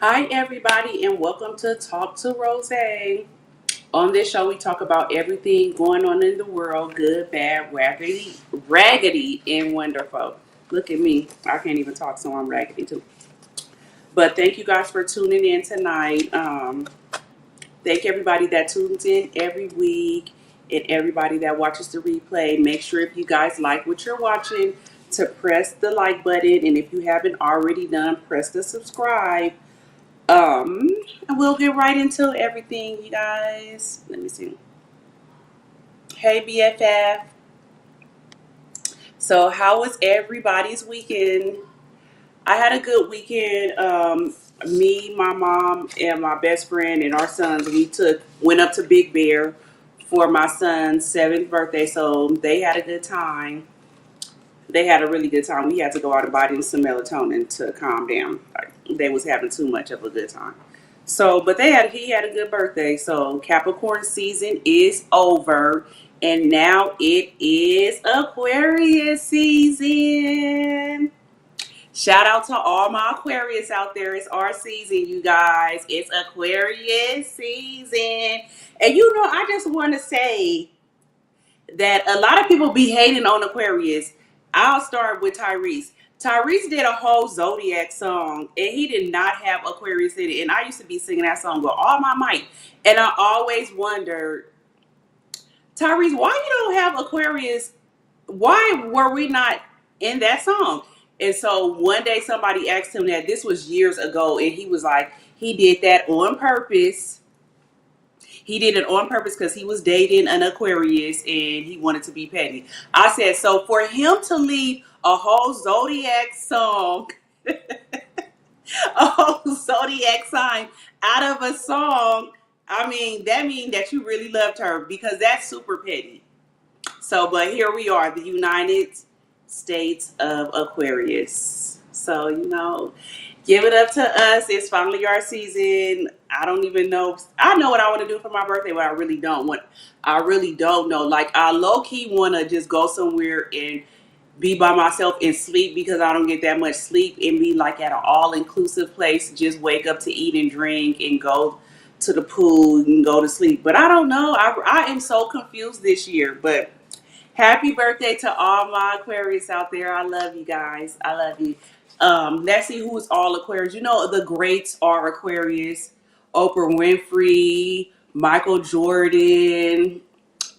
Hi, everybody, and welcome to Talk to Rose. On this show, we talk about everything going on in the world, good, bad, raggedy, and wonderful. Look at me. I can't even talk, so I'm raggedy too. But thank you guys for tuning in tonight. Thank everybody that tunes in every week and everybody that watches the replay. Make sure if you guys like what you're watching to press the like button. And if you haven't already done, press the subscribe. And we'll get right into everything, you guys. Let me see. Hey, BFF. So, how was everybody's weekend? I had a good weekend. Me, my mom, and my best friend and our sons, went up to Big Bear for my son's 7th birthday. So they had a good time. They had a really good time. We had to go out and buy them some melatonin to calm down. Like, they was having too much of a good time. So, but he had a good birthday. So Capricorn season is over, and now it is Aquarius season. Shout out to all my Aquarius out there. It's our season, you guys. It's Aquarius season. And I just want to say that a lot of people be hating on Aquarius. I'll start with Tyrese. Tyrese did a whole Zodiac song, and he did not have Aquarius in it. And I used to be singing that song with all my might. And I always wondered, Tyrese, why you don't have Aquarius? Why were we not in that song? And so one day somebody asked him that. This was years ago, and he was like, he did that on purpose. He did it on purpose because he was dating an Aquarius and he wanted to be petty. I said, so for him to leave a whole Zodiac song, a whole Zodiac sign out of a song, I mean, that means that you really loved her, because that's super petty. So, but here we are, the United States of Aquarius. So, give it up to us. It's finally our season. I don't even know. I know what I want to do for my birthday, but I really don't want. I really don't know. Like, I low key want to just go somewhere and be by myself and sleep, because I don't get that much sleep, and be like at an all inclusive place. Just wake up to eat and drink and go to the pool and go to sleep. But I don't know. I am so confused this year. But happy birthday to all my Aquarius out there. I love you guys. I love you. Let's see who's all Aquarius. The greats are Aquarius. Oprah Winfrey, Michael Jordan,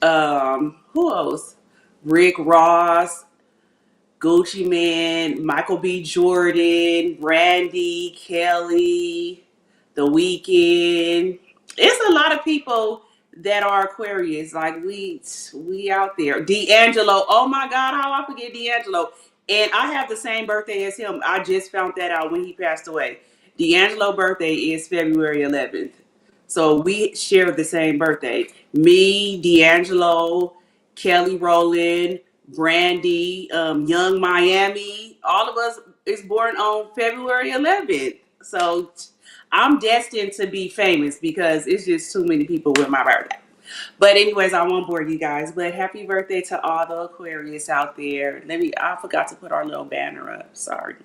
who else? Rick Ross, Gucci Man, Michael B. Jordan, Brandy, Kelly, The Weeknd. It's a lot of people that are Aquarius. Like, we out there. D'Angelo. Oh my God, how I forget D'Angelo. And I have the same birthday as him. I just found that out when he passed away. D'Angelo's birthday is February 11th. So we share the same birthday. Me, D'Angelo, Kelly Rowland, Brandy, Young Miami. All of us is born on February 11th. So I'm destined to be famous, because it's just too many people with my birthday. But anyways, I won't bore you guys. But happy birthday to all the Aquarius out there. I forgot to put our little banner up. Sorry.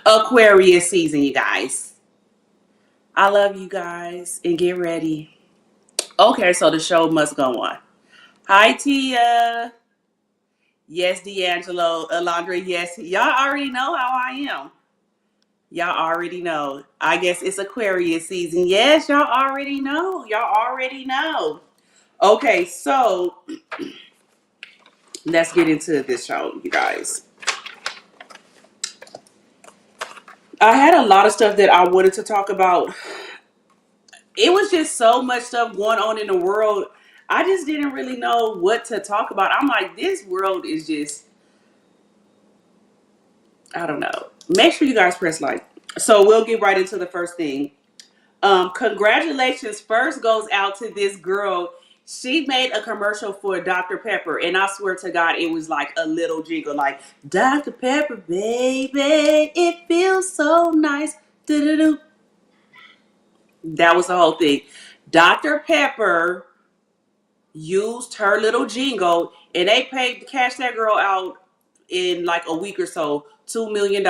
Aquarius season, you guys. I love you guys, and get ready. Okay, so the show must go on. Hi, Tia. Yes, D'Angelo. Alondra, yes. Y'all already know how I am. Y'all already know. I guess it's Aquarius season. Yes, y'all already know. Y'all already know. Okay, so let's get into this show, you guys. I had a lot of stuff that I wanted to talk about. It was just so much stuff going on in the world. I just didn't really know what to talk about. I'm like, this world is just, I don't know. Make sure you guys press like. So we'll get right into the first thing. Congratulations first goes out to this girl. She made a commercial for Dr. Pepper, and I swear to God, it was like a little jingle, like, Dr. Pepper, baby, it feels so nice. Do-do-do. That was the whole thing. Dr. Pepper used her little jingle, and they paid to cash that girl out in like a week or so, $2 million.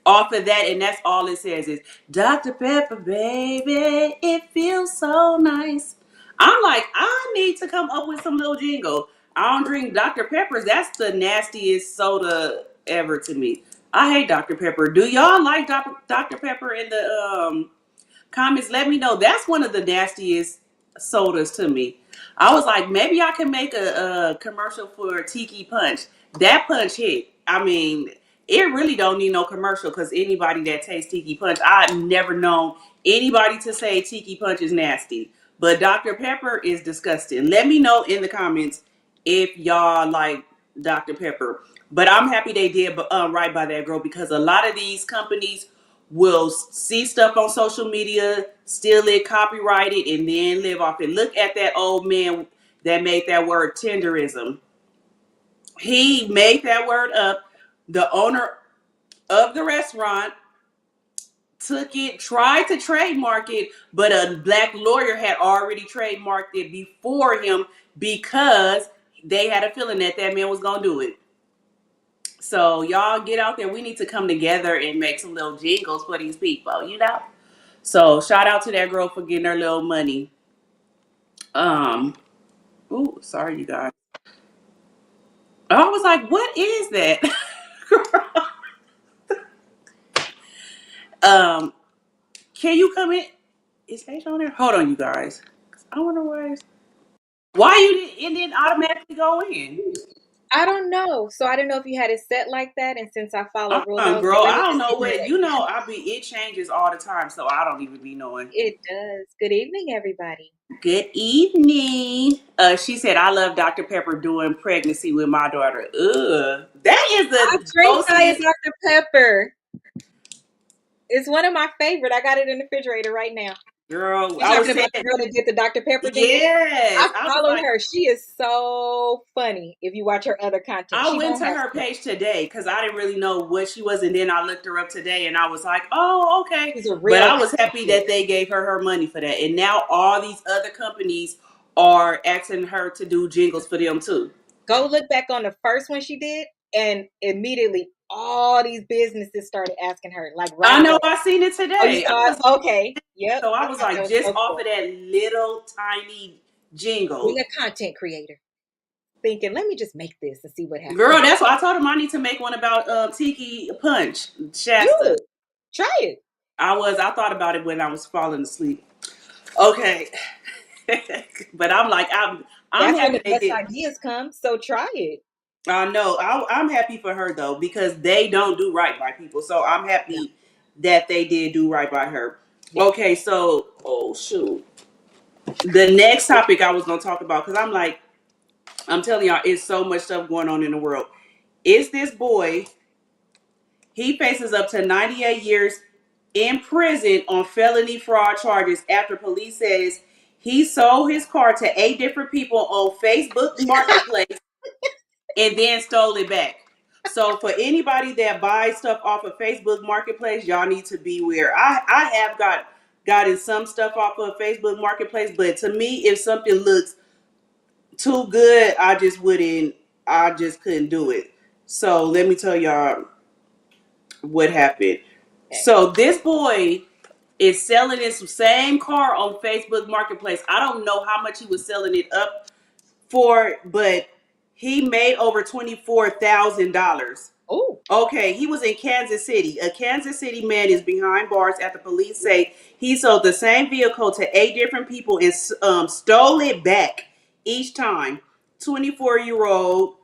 off of that, and that's all it says is Dr. Pepper, baby, it feels so nice. I'm like, I need to come up with some little jingle. I don't drink Dr. Peppers. That's the nastiest soda ever to me. I hate Dr. Pepper. Do y'all like Dr. Pepper in the comments? Let me know. That's one of the nastiest sodas to me. I was like, maybe I can make a commercial for Tiki Punch. That punch hit. I mean, it really don't need no commercial because anybody that tastes Tiki Punch, I've never known anybody to say Tiki Punch is nasty. But Dr. Pepper is disgusting. Let me know in the comments if y'all like Dr. Pepper. But I'm happy they did right by that girl, because a lot of these companies will see stuff on social media, steal it, copyright it, and then live off it. Look at that old man that made that word tenderism. He made that word up. The owner of the restaurant took it, tried to trademark it, but a black lawyer had already trademarked it before him because they had a feeling that that man was going to do it. So y'all get out there. We need to come together and make some little jingles for these people, you know? So shout out to that girl for getting her little money. Ooh, sorry you guys. I was like, what is that? Can you come in? Is H on there? Hold on, you guys. I wonder why you didn't automatically go in. I don't know. So I don't know if you had it set like that. And since I follow rules, I was Girl, like, I let me don't just know get rid of what it. you know. It changes all the time, so I don't even be knowing. It does. Good evening, everybody. Good evening. She said, I love Dr. Pepper doing pregnancy with my daughter. Ugh. That is I the drink Diet grossest. Dr. Pepper. It's one of my favorite. I got it in the refrigerator right now. Girl, You're I was talking saying, about the girl that did the Dr. Pepper jingle? I yes. I was follow like, her. She is so funny if you watch her other content. I She went don't to have her stuff. page today because I didn't really know what she was. And then I looked her up today and I was like, oh, okay. She's a But real I was happy content. that they gave her money for that. And now all these other companies are asking her to do jingles for them too. Go look back on the first one she did, and immediately all these businesses started asking her, like right I know, away. I seen it Oh, you today. saw it? Okay. Yep. So I I was thought that like, was just so off cool. of that little tiny Being jingle. a content creator, thinking, let me just make this and see what Girl, happens. that's what I told him. I need to make one about Tiki Punch, Do Shasta. it. Try it. I thought about it when I was falling asleep. Okay. But I'm like, I'm That's when happy the they best did. ideas come. So try it. I know. I'm happy for her though, because they don't do right by people. So I'm No. happy that they did do right by her. Yeah. Okay, so oh shoot. The next topic I was gonna talk about, because I'm telling y'all, it's so much stuff going on in the world. Is this boy, he faces up to 98 years in prison on felony fraud charges after police says he sold his car to 8 different people on Facebook Marketplace and then stole it back. So for anybody that buys stuff off of Facebook Marketplace, y'all need to beware. I have gotten some stuff off of Facebook Marketplace, but to me, if something looks too good, I just couldn't do it. So let me tell y'all what happened. Okay. So this boy is selling his same car on Facebook Marketplace. I don't know how much he was selling it up for, but he made over $24,000. Oh, Okay, he was in Kansas City. A Kansas City man is behind bars after police say he sold the same vehicle to 8 different people and stole it back each time. 24-year-old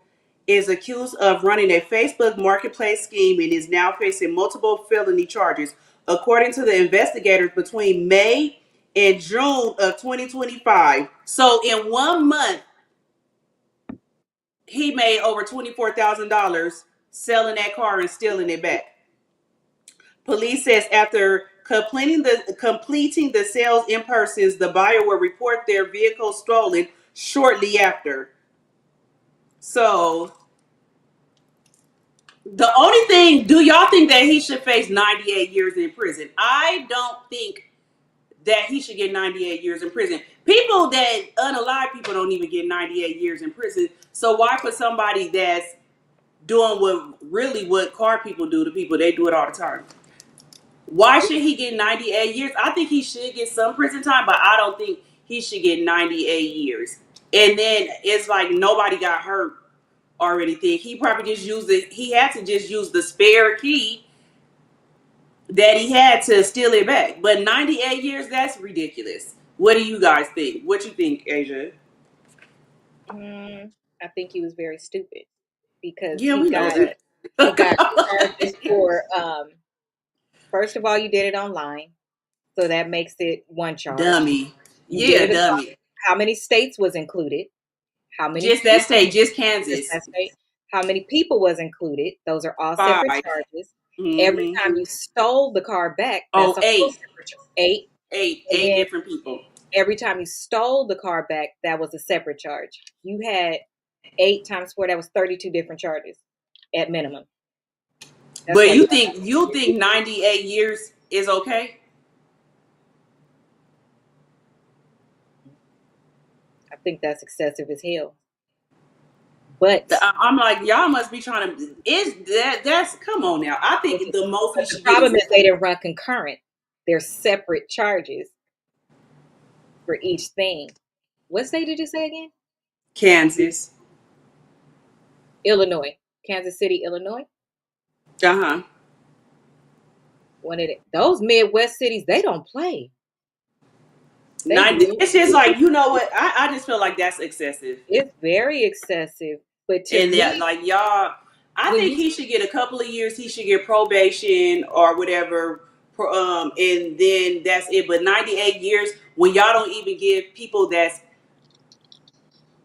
is accused of running a Facebook marketplace scheme and is now facing multiple felony charges. According to the investigators, between May and June of 2025. So in 1 month, he made over $24,000 selling that car and stealing it back. Police says after completing the sales in persons, the buyer will report their vehicle stolen shortly after. So the only thing, do y'all think that he should face 98 years in prison? I don't think that he should get 98 years in prison. People unalive people don't even get 98 years in prison. So why for somebody doing what car people do to people. They do it all the time. Why should he get 98 years? I think he should get some prison time, but I don't think he should get 98 years. And then it's like nobody got hurt or anything. He probably just used it. He had to just use the spare key that he had to steal it back. But 98 years, that's ridiculous. What do you guys think? What you think, Asia? I think he was very stupid because Yeah, we know he got that. charges for first of all, you did it online, so that makes it one charge. Dummy. You did Yeah, it abroad. dummy. How many states was included? How many Just that people? state, just Just Kansas. that state. How many people was included? Those are all separate Five. charges. Every Mm-hmm. time you stole the car back, that's Oh, a whole eight. separate charge. Eight. And Eight then different people. every time you stole the car back, that was a separate charge. You had 8 times 4, that was 32 different charges at minimum. That's But why you think 98 years is okay? I think that's excessive as hell. But I'm like, y'all must be trying to. Is that's come on now? I think the most he the should get is problem is they didn't run concurrent. They're separate charges for each thing. What state did you say again? Kansas. Illinois. Kansas City, Illinois. Uh huh. One of those Midwest cities, they don't play. They 90. really, It's just like you know what? I just feel like that's excessive. it's very excessive. But to And that me, like y'all, I when think you he should get a couple of years. He should get probation or whatever. And then that's it. But 98 years when y'all don't even give people that's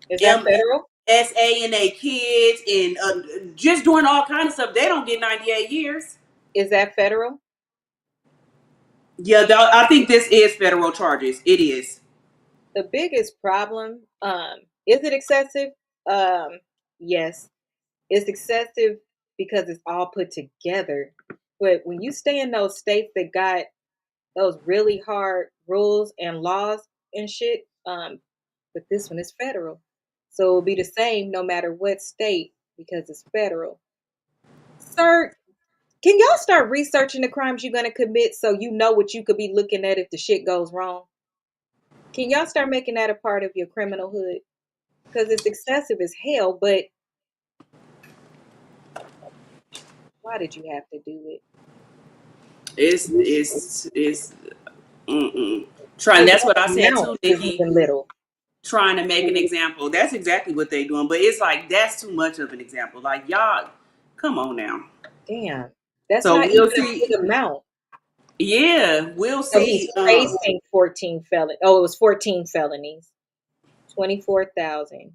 is that federal? MSA and they kids and just doing all kind of stuff, they don't get 98 years. Is that federal? Yeah, I think this is federal charges. It is. The biggest problem, is it excessive? Yes, it's excessive because it's all put together. But when you stay in those states that got those really hard rules and laws and shit, but this one is federal. So it'll be the same no matter what state because it's federal. Sir, can y'all start researching the crimes you're gonna commit so you know what you could be looking at if the shit goes wrong? Can y'all start making that a part of your criminal hood? Because it's excessive as hell, but why did you have to do it? It's trying. Because That's that what I said amount too, is Nikki. even little. Trying to make an example. That's exactly what they doing. But it's like that's too much of an example. Like y'all, come on now. Damn. That's So not even we'll a see. big amount. Yeah, we'll So he's see. facing 14 felon. Oh, it was 14 felonies. 24,000.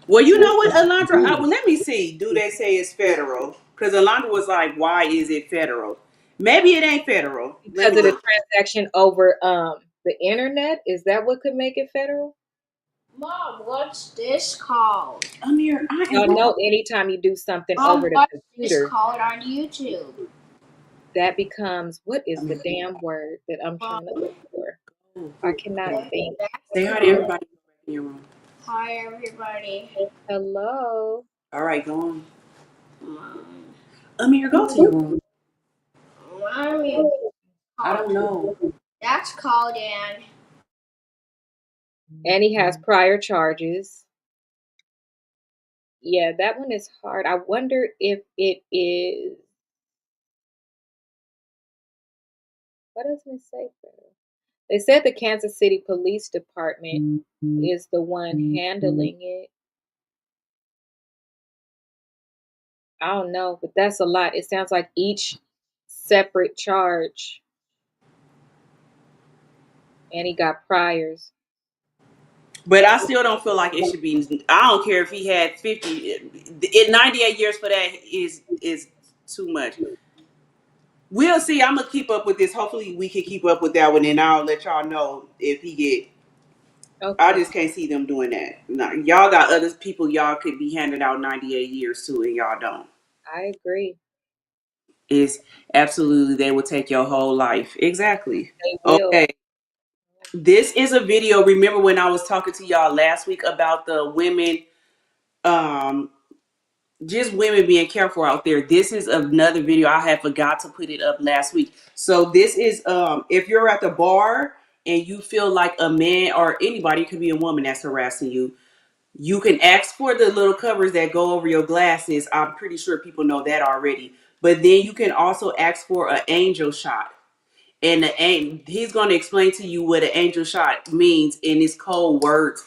Well, you know what, Alondra? Well, let me see. Do they say it's federal? Because Alondra was like, "Why is it federal?" Maybe it ain't federal. Let Because me of the look. transaction over the internet, is that what could make it federal? Mom, what's this called? Amir, I am. Y'all know anytime you do something over Mom, the what's this computer, called on YouTube? that becomes what is the damn word that I'm Mom, trying to look for? I cannot think. Say hi to everybody in your room. hi everybody. Hello. All right, go on. Mom, Amir, go to your room. Mommy, I don't know. that's called an. And he has prior charges. Yeah, that one is hard. I wonder if it is. What does it say? They said the Kansas City Police Department is the one handling it. I don't know, but that's a lot. It sounds like each separate charge, and he got priors. But I still don't feel like it should be. I don't care if he had 50. 98 years for that is too much. We'll see. I'm gonna keep up with this. Hopefully, we can keep up with that one, and I'll let y'all know if he get. I Okay, just can't see them doing that. No, y'all got other people y'all could be handing out 98 years to, and y'all don't. I agree. It's absolutely they will take your whole life. Exactly. They will. Okay. This is a video. Remember when I was talking to y'all last week about the women, um, just women being careful out there. This is another video. I had forgot to put it up last week. So this is if you're at the bar and you feel like a man or anybody, it could be a woman that's harassing you, you can ask for the little covers that go over your glasses. I'm pretty sure people know that already. But then you can also ask for an angel shot. And he's going to explain to you what an angel shot means in his code words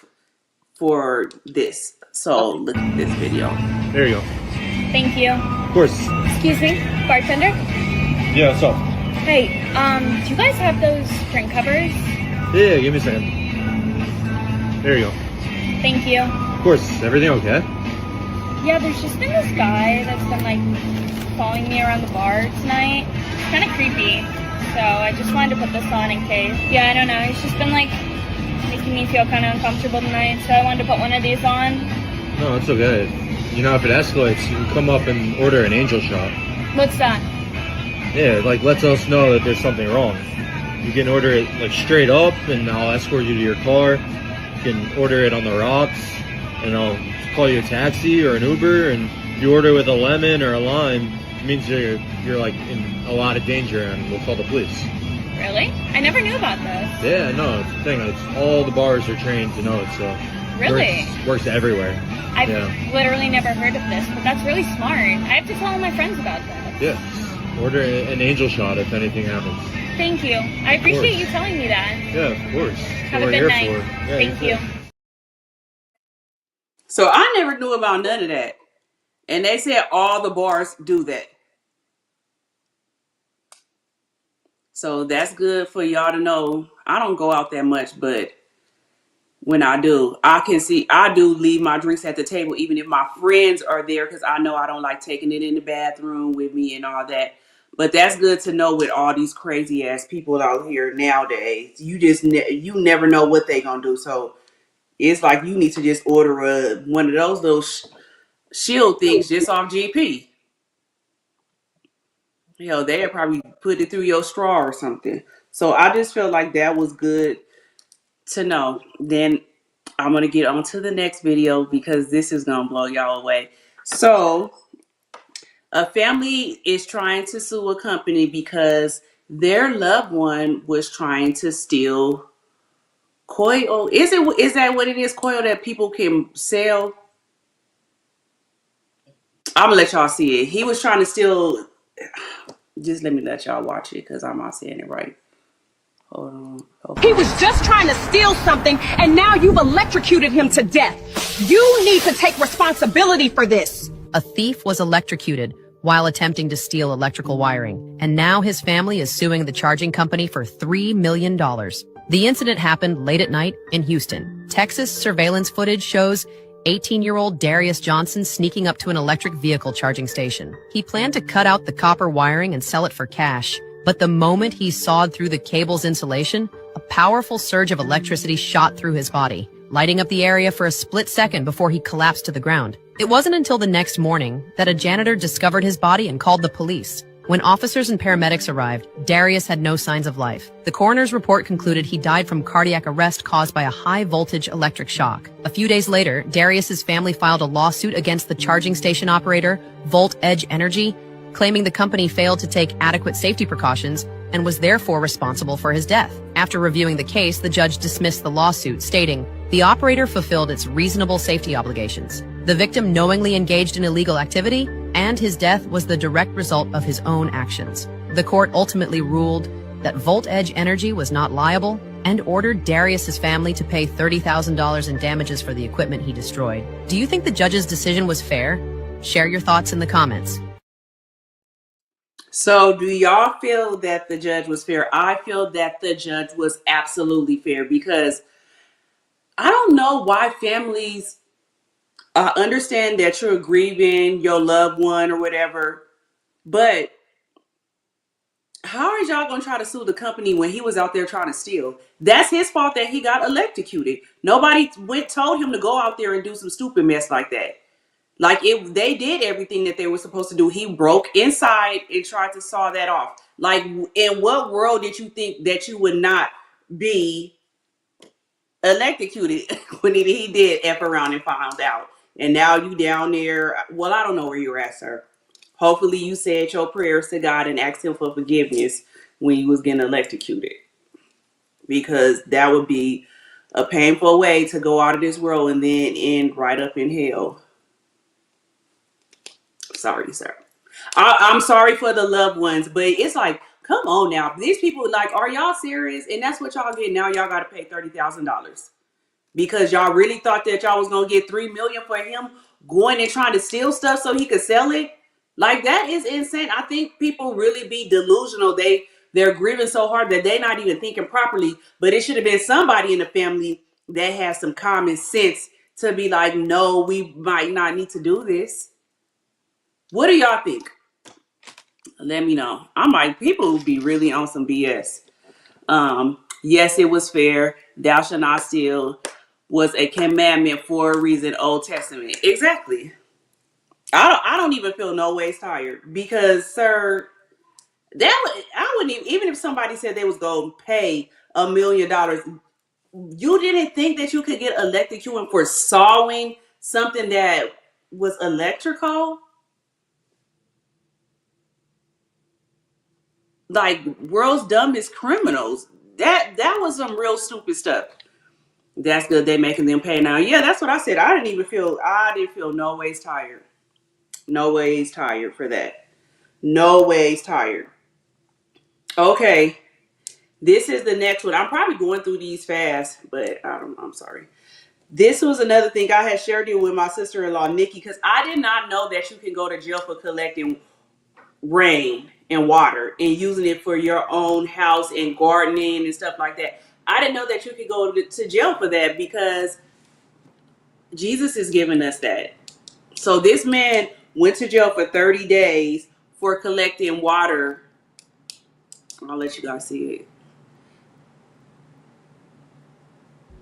for this. So look at this video. There you go. Thank you. Of course. Excuse me, bartender? Yeah, what's up? Hey, do you guys have those drink covers? Yeah, give me a second. There you go. Thank you. Of course. Everything okay? Yeah, there's just been this guy that's been like following me around the bar tonight. It's kind of creepy. So I just wanted to put this on in case. Yeah, I don't know. He's just been like making me feel kind of uncomfortable tonight. So I wanted to put one of these on. No, it's okay. You know, if it escalates, you can come up and order an angel shot. What's that? Yeah, like lets us know that there's something wrong. You can order it like straight up and I'll escort you to your car. You can order it on the rocks and I'll call you a taxi or an Uber, and if you order with a lemon or a lime, it means you're like in a lot of danger and we'll call the police. Really? I never knew about this. Yeah, no, it's the thing. It's all the bars are trained to know it, so Really? works everywhere. I've literally never heard of this, but that's really smart. I have to tell all my friends about this. Yeah, order an angel shot if anything happens. Thank you. I appreciate you telling me that. Yeah, of course. Have a good night. Yeah, Thank you. So I never knew about none of that. And they said all the bars do that. So that's good for y'all to know. I don't go out that much, but when I do, I do leave my drinks at the table, even if my friends are there, because I know I don't like taking it in the bathroom with me and all that. But that's good to know with all these crazy ass people out here nowadays. You never know what they gonna do. So it's like you need to just order one of those little shield things just off GP. They'll probably put it through your straw or something. So I just felt like that was good to know. Then I'm going to get on to the next video because this is going to blow y'all away. So a family is trying to sue a company because their loved one was trying to steal coil. Is that what it is? Coil that people can sell? I'm going to let y'all see it. He was trying to steal. Just let me let y'all watch it because I'm not saying it right. Hold on. He was just trying to steal something, and now you've electrocuted him to death. You need to take responsibility for this. A thief was electrocuted while attempting to steal electrical wiring, and now his family is suing the charging company for $3 million. The incident happened late at night in Houston. Texas surveillance footage shows 18-year-old Darius Johnson sneaking up to an electric vehicle charging station. He planned to cut out the copper wiring and sell it for cash. But the moment he sawed through the cable's insulation, a powerful surge of electricity shot through his body, lighting up the area for a split second before he collapsed to the ground. It wasn't until the next morning that a janitor discovered his body and called the police. When officers and paramedics arrived, Darius had no signs of life. The coroner's report concluded he died from cardiac arrest caused by a high-voltage electric shock. A few days later, Darius's family filed a lawsuit against the charging station operator, Volt Edge Energy, claiming the company failed to take adequate safety precautions and was therefore responsible for his death. After reviewing the case, the judge dismissed the lawsuit, stating, "The operator fulfilled its reasonable safety obligations. The victim knowingly engaged in illegal activity, and his death was the direct result of his own actions." The court ultimately ruled that Volt Edge Energy was not liable and ordered Darius's family to pay $30,000 in damages for the equipment he destroyed. Do you think the judge's decision was fair? Share your thoughts in the comments. So do y'all feel that the judge was fair? I feel that the judge was absolutely fair because I don't know why families understand that you're grieving your loved one or whatever, but how are y'all going to try to sue the company when he was out there trying to steal? That's his fault that he got electrocuted. Nobody told him to go out there and do some stupid mess like that. Like they did everything that they were supposed to do. He broke inside and tried to saw that off. Like, in what world did you think that you would not be electrocuted when he did F around and found out. And now you down there. Well, I don't know where you're at, sir. Hopefully you said your prayers to God and asked him for forgiveness when you was getting electrocuted. Because that would be a painful way to go out of this world and then end right up in hell. Sorry, sir. I'm sorry for the loved ones, but it's like, come on now. These people, like, are y'all serious? And that's what y'all get. Now y'all got to pay $30,000 because y'all really thought that y'all was gonna get $3 million for him going and trying to steal stuff so he could sell it. Like, that is insane. I think people really be delusional. They're grieving so hard that they're not even thinking properly. But it should have been somebody in the family that has some common sense to be like, no, we might not need to do this. What do y'all think? Let me know. I'm like, people would be really on some BS. Yes, it was fair. Thou shalt not steal was a commandment for a reason. Old Testament. Exactly. I don't even feel no ways tired because, sir, I wouldn't even if somebody said they was gonna pay $1 million. You didn't think that you could get electrocuted for sawing something that was electrical? Like, world's dumbest criminals. That was some real stupid stuff. That's good. They making them pay now. Yeah, that's what I said. I didn't feel no ways tired. No ways tired for that. No ways tired. Okay. This is the next one. I'm probably going through these fast, but I'm sorry. This was another thing I had shared it with my sister-in-law, Nikki, because I did not know that you can go to jail for collecting rain and water and using it for your own house and gardening and stuff like that. I didn't know that you could go to jail for that because Jesus is giving us that. So this man went to jail for 30 days for collecting water. I'll let you guys see it.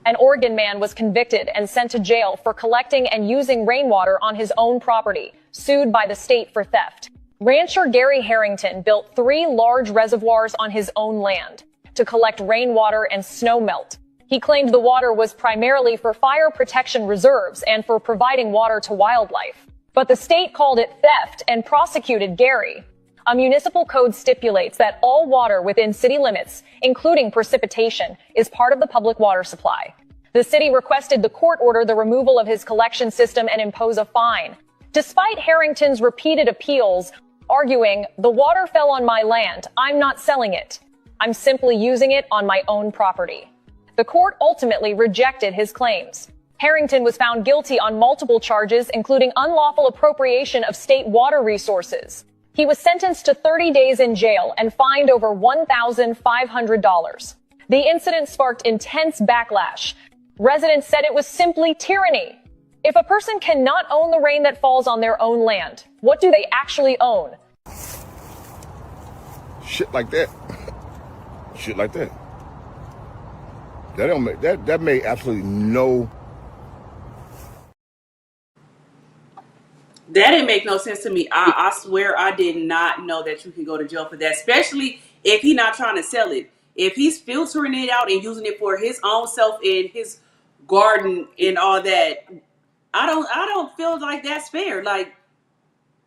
An Oregon man was convicted and sent to jail for collecting and using rainwater on his own property, sued by the state for theft. Rancher Gary Harrington built 3 large reservoirs on his own land to collect rainwater and snow melt. He claimed the water was primarily for fire protection reserves and for providing water to wildlife. But the state called it theft and prosecuted Gary. A municipal code stipulates that all water within city limits, including precipitation, is part of the public water supply. The city requested the court order the removal of his collection system and impose a fine. Despite Harrington's repeated appeals, arguing, "The water fell on my land. I'm not selling it. I'm simply using it on my own property." The court ultimately rejected his claims. Harrington was found guilty on multiple charges, including unlawful appropriation of state water resources. He was sentenced to 30 days in jail and fined over $1,500. The incident sparked intense backlash. Residents said it was simply tyranny. If a person cannot own the rain that falls on their own land, what do they actually own? Shit like that. Shit like that. That made absolutely no. That didn't make no sense to me. I swear I did not know that you could go to jail for that, especially if he's not trying to sell it. If he's filtering it out and using it for his own self in his garden and all that, I don't feel like that's fair. Like,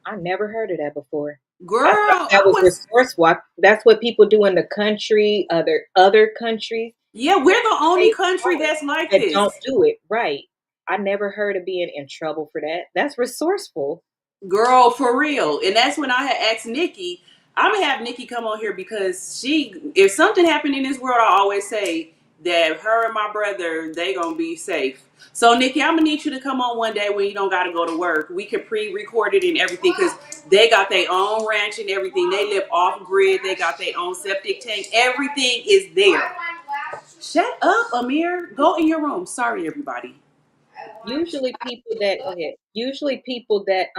I never heard of that before. girl, I thought that I was was resourceful. That's what people do in the country, other countries. yeah, we're the only They country that's like that don't this. do it right. I never heard of being in trouble for that. That's resourceful. Girl, for real. And that's when I had asked Nikki. I'm gonna have Nikki come on here because if something happened in this world, I always say that her and my brother, they gonna be safe. So Nikki, I'm gonna need you to come on one day when you don't gotta go to work. We can pre-record it and everything because they got their own ranch and everything. They live off grid. They got their own septic tank. Everything is there. Shut up, Amir. Go in your room. Sorry, everybody. Usually people that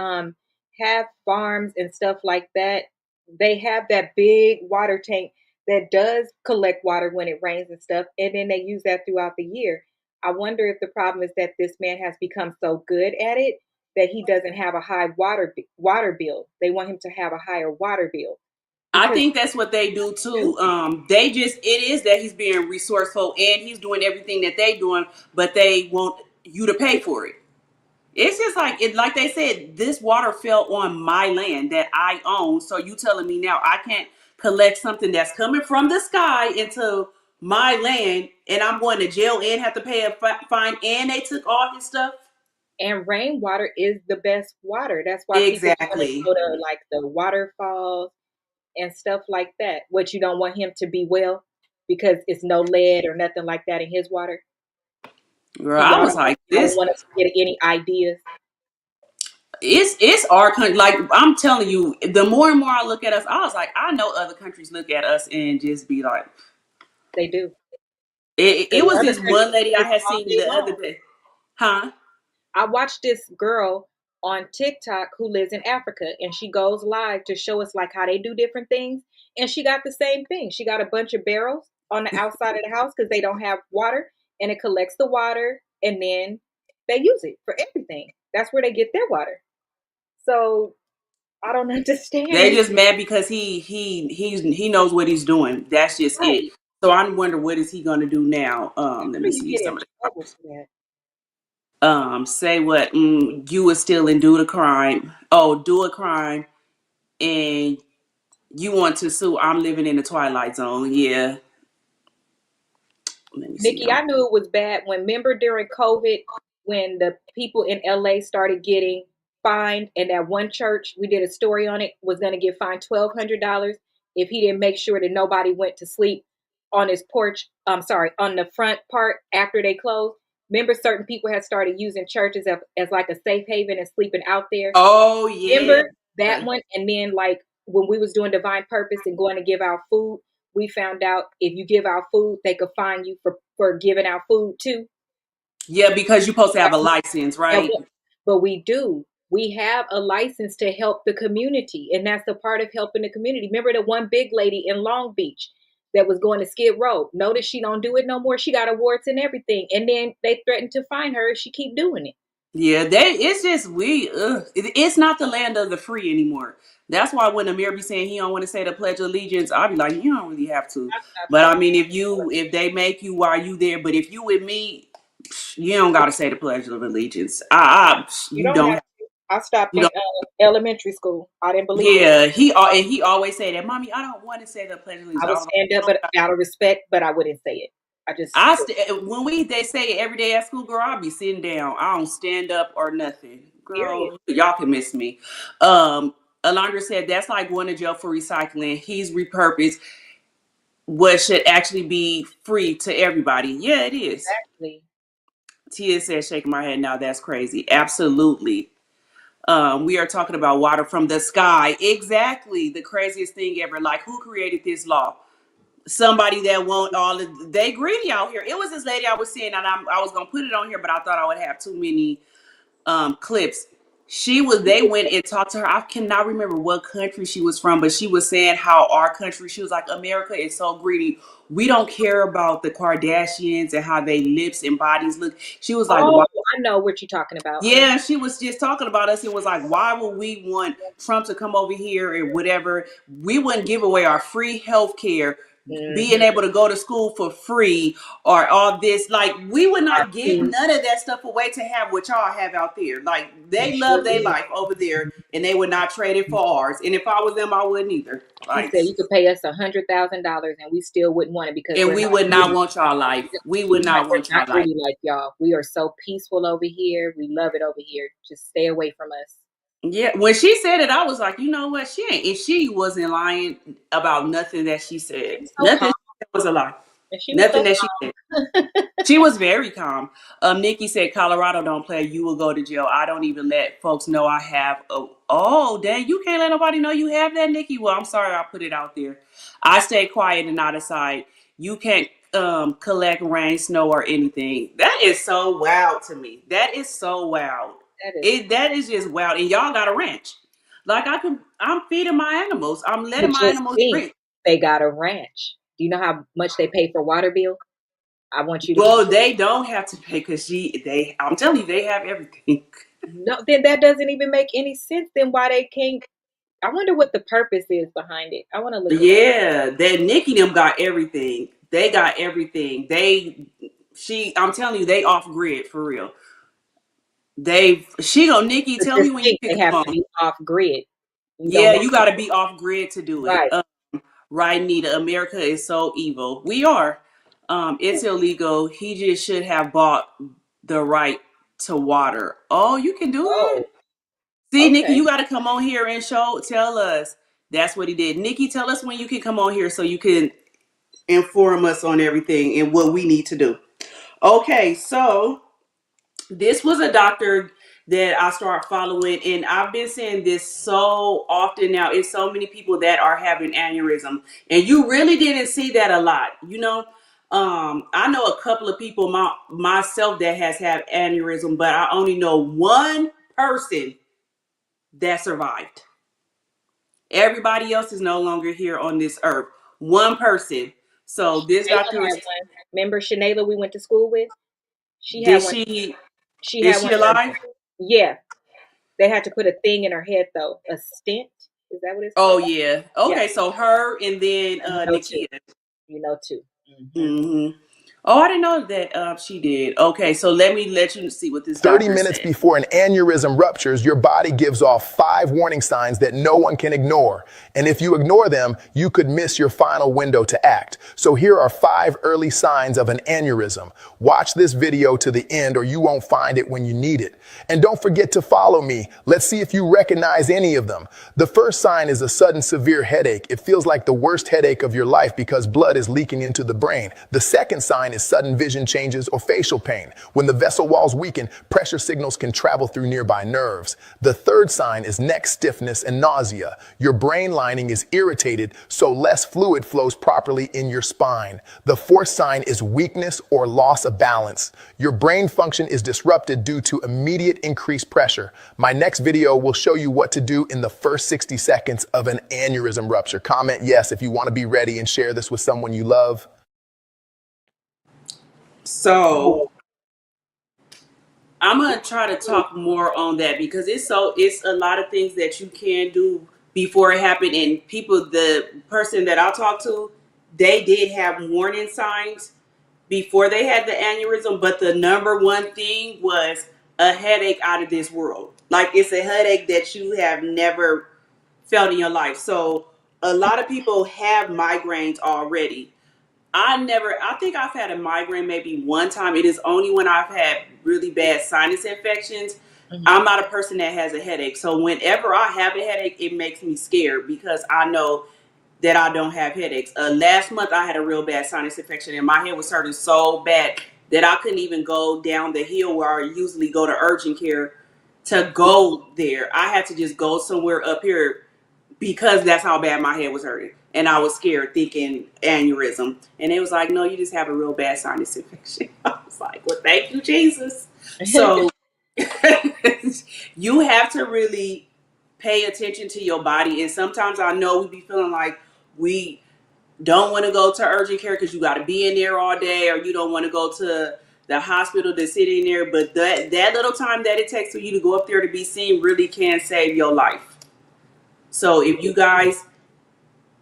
have farms and stuff like that, they have that big water tank that does collect water when it rains and stuff, and then they use that throughout the year. I wonder if the problem is that this man has become so good at it that he doesn't have a high water bill. They want him to have a higher water bill. I because think that's what they do too. stupid. It is that he's being resourceful and he's doing everything that they doing, but they want you to pay for it. It's just like they said, this water fell on my land that I own. So you telling me now I can't collect something that's coming from the sky into my land, and I'm going to jail and have to pay a fine, and they took all his stuff. And rainwater is the best water. That's why people want to Exactly. go to like the waterfalls and stuff like that. What, you don't want him to be well because it's no lead or nothing like that in his water. Girl, So I was like, y'all don't this want us to get any ideas. it's our country. Like I'm telling you, the more and more I look at us, I was like, I know other countries look at us and just be like, They do. it Because was other this one countries lady I just had all seen day the other long. day. Huh? I watched this girl on TikTok who lives in Africa, and she goes live to show us like how they do different things. And she got the same thing. She got a bunch of barrels on the outside of the house because they don't have water, and it collects the water, and then they use it for everything. That's where they get their water. So I don't They understand. just mad because he knows what he's doing. That's just it. Right. So I wonder what is he gonna do now. Let How me do you see get in some of trouble for that? the say what you were still in do the crime. Oh, do a crime and you want to sue. I'm living in the twilight zone. Yeah. Let me see. Nikki, I knew it was bad when, remember during COVID, when the people in LA started getting fined, and that one church, we did a story on it, was going to get fined $1,200 if he didn't make sure that nobody went to sleep on his porch. I'm sorry, on the front part after they closed. Remember, certain people had started using churches as like a safe haven and sleeping out there. Oh yeah. Remember that one? And then like when we was doing divine purpose and going to give out food, we found out if you give out food, they could fine you for giving out food too. Yeah, because you're supposed to have a license, And right? but we do. We have a license to help the community, and that's a part of helping the community. Remember the one big lady in Long Beach that was going to Skid Row? Notice she don't do it no more. She got awards and everything, and then they threatened to fine her if she keep doing it. Yeah, it's just it's not the land of the free anymore. That's why when Amir be saying he don't want to say the Pledge of Allegiance, I'll be like, you don't really have to. I stopped But I saying mean, if they make you while you there, but if you with me, you don't got to say the Pledge of Allegiance. you You don't don't have have, to. I stopped you in don't. elementary school. I didn't believe it. Yeah, and he always say that, mommy, I don't want to say the Pledge of Allegiance. I I would was like, stand up, but out of respect, but I wouldn't say it. I just when they say it every day at school, girl, I'll be sitting down. I don't stand up or nothing. period. Girl, y'all can miss me. Alondra said that's like going to jail for recycling. He's repurposed what should actually be free to everybody. Yeah, it is. Exactly. Tia said, shaking my head now, that's crazy. Absolutely. We are talking about water from the sky. Exactly. The craziest thing ever. Like, who created this law? Somebody that want they greedy out here. It was this lady I was seeing, and I was gonna put it on here, but I thought I would have too many clips. They went and talked to her. I cannot remember what country she was from, but she was saying how our country, she was like, America is so greedy. We don't care about the Kardashians and how they lips and bodies look. She was like, Oh, why? I know what you're talking about. Yeah, she was just talking about us. It was like, why would we want Trump to come over here and whatever? We wouldn't give away our free health care, being Mm-hmm. able to go to school for free, or all this. Like, we would not give Food. none of that stuff away to have what y'all have out there. Like, We they sure love their would. life over there, and they would not trade it for ours. And if I was them, I wouldn't either. He Like, said you could pay us $100,000 and we still wouldn't want it because and we're we not would not really. want y'all life. We He would was like, not we're want not y'all life. really like y'all. We are so peaceful over here. We love it over here. Just stay away from us. Yeah, when she said it, I was like, you know what? She ain't. If she wasn't lying about nothing that she She said, was so nothing calm, she said was a lie. and she was Nothing so that she said. calm. She was very calm. Nikki said, Colorado don't play. You will go to jail. I don't even let folks know I have. Oh, dang. You can't let nobody know you have that, Nikki. Well, I'm sorry I put it out there. I stay quiet and out of sight. You can't collect rain, snow, or anything. That is so wild to me. That is so wild. That is, That is just wild. And y'all got a ranch. Like I'm feeding my animals. I'm but letting my just animals think, drink. they got a ranch. Do you know how much they pay for water bill? I want you to Well, keep. they don't have to pay because I'm telling you, they have everything. No, then that doesn't even make any sense. Then why they can't? I wonder what the purpose is behind it. I want to look it up. Yeah, that Nikki them got everything. They got everything. I'm telling you, they off grid for real. She go, Nikki, To tell me just when you think can they come have to on. be off grid. You don't Yeah, want you got to be off grid to do it. right. Right, Nita. America is so evil. We are. It's illegal. He just should have bought the right to water. Oh, you can do that. Oh, See, Nikki, okay. you got to come on here and tell us. That's what he did. Nikki, tell us when you can come on here so you can inform us on everything and what we need to do. Okay, so this was a doctor that I started following, and I've been saying this so often now. It's so many people that are having aneurysm, and you really didn't see that a lot, you know. I know a couple of people, myself, that has had aneurysm, but I only know one person that survived. Everybody else is no longer here on this earth. One person. So this Shayla doctor had was. one. Remember Shanayla we went to school with? She had Did one. she? She Is had she one of alive? those. Yeah. They had to put a thing in her head though. A stent. Is that what it's Oh called? yeah. Yeah. Okay, so her and then You know too. Nikia. You know too. Hmm. Hmm. Oh, I didn't know that she did. Okay, so let you see what this 30 doctor minutes said. before an aneurysm ruptures, your body gives off 5 warning signs that no one can ignore. And if you ignore them, you could miss your final window to act. So here are 5 early signs of an aneurysm. Watch this video to the end or you won't find it when you need it. And don't forget to follow me. Let's see if you recognize any of them. The first sign is a sudden severe headache. It feels like the worst headache of your life because blood is leaking into the brain. The second sign is sudden vision changes or facial pain. When the vessel walls weaken, pressure signals can travel through nearby nerves. The third sign is neck stiffness and nausea. Your brain lining is irritated, so less fluid flows properly in your spine. The fourth sign is weakness or loss of balance. Your brain function is disrupted due to immediate increased pressure. My next video will show you what to do in the first 60 seconds of an aneurysm rupture. Comment yes if you want to be ready and share this with someone you love. So I'm gonna try to talk more on that because it's a lot of things that you can do before it happened, and the person that I talked to, they did have warning signs before they had the aneurysm, but the number one thing was a headache out of this world. Like it's a headache that you have never felt in your life. So a lot of people have migraines already. I think I've had a migraine maybe one time. It is only when I've had really bad sinus infections. Hmm. I'm not a person that has a headache. So whenever I have a headache, it makes me scared because I know that I don't have headaches. Last month I had a real bad sinus infection and my head was hurting so bad that I couldn't even go down the hill where I usually go to urgent care to go there. I had to just go somewhere up here because that's how bad my head was hurting. And I was scared thinking aneurysm. And it was like, no, you just have a real bad sinus infection. I was like, well, thank you, Jesus. So you have to really pay attention to your body. And sometimes I know we be feeling like we don't want to go to urgent care because you got to be in there all day, or you don't want to go to the hospital to sit in there. But that little time that it takes for you to go up there to be seen really can save your life. So if you guys,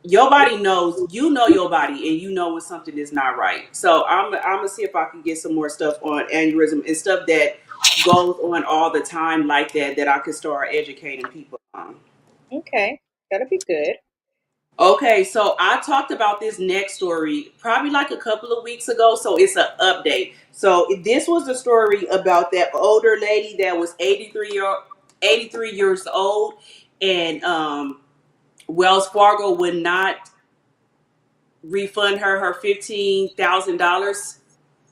your body knows, you know your body, and you know when something is not right. So I'm gonna see if I can get some more stuff on aneurysm and stuff that goes on all the time like that I could start educating people on. Okay. That'll be good. Okay, so I talked about this next story probably like a couple of weeks ago, so it's an update. So this was a story about that older lady that was 83 years old, and Wells Fargo would not refund her $15,000.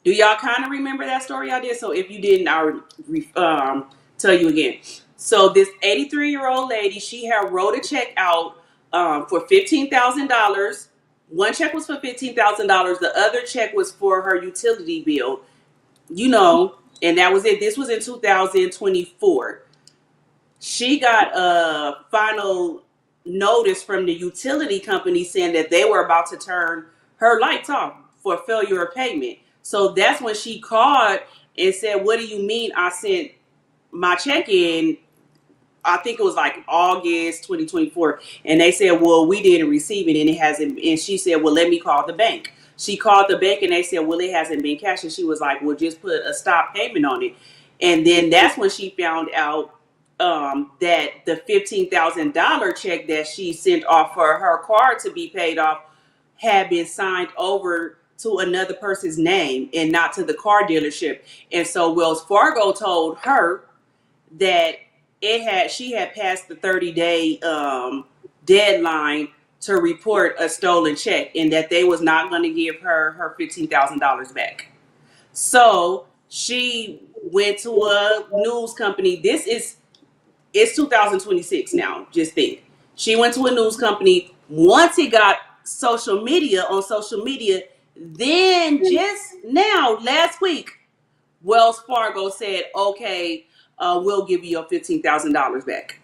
Do y'all kind of remember that story I did? So if you didn't, I'll tell you again. So this 83-year-old lady, she had wrote a check out for $15,000. One check was for $15,000. The other check was for her utility bill, and that was it. This was in 2024. She got a final notice from the utility company saying that they were about to turn her lights off for failure of payment. So that's when she called and said, "What do you mean I sent my check in? I think it was like August 2024, and they said, well, we didn't receive it and it hasn't. And she said, well, let me call the bank. She called the bank and they said, well, it hasn't been cashed. And she was like, well, just put a stop payment on it. And then that's when she found out that the $15,000 check that she sent off for her car to be paid off had been signed over to another person's name and not to the car dealership. And so Wells Fargo told her that she had passed the 30-day deadline to report a stolen check, and that they was not going to give her $15,000 back. So she went to a news company. It's 2026 now. Just think. She went to a news company. Once it got on social media, then just now, last week, Wells Fargo said, okay, we'll give you your $15,000 back.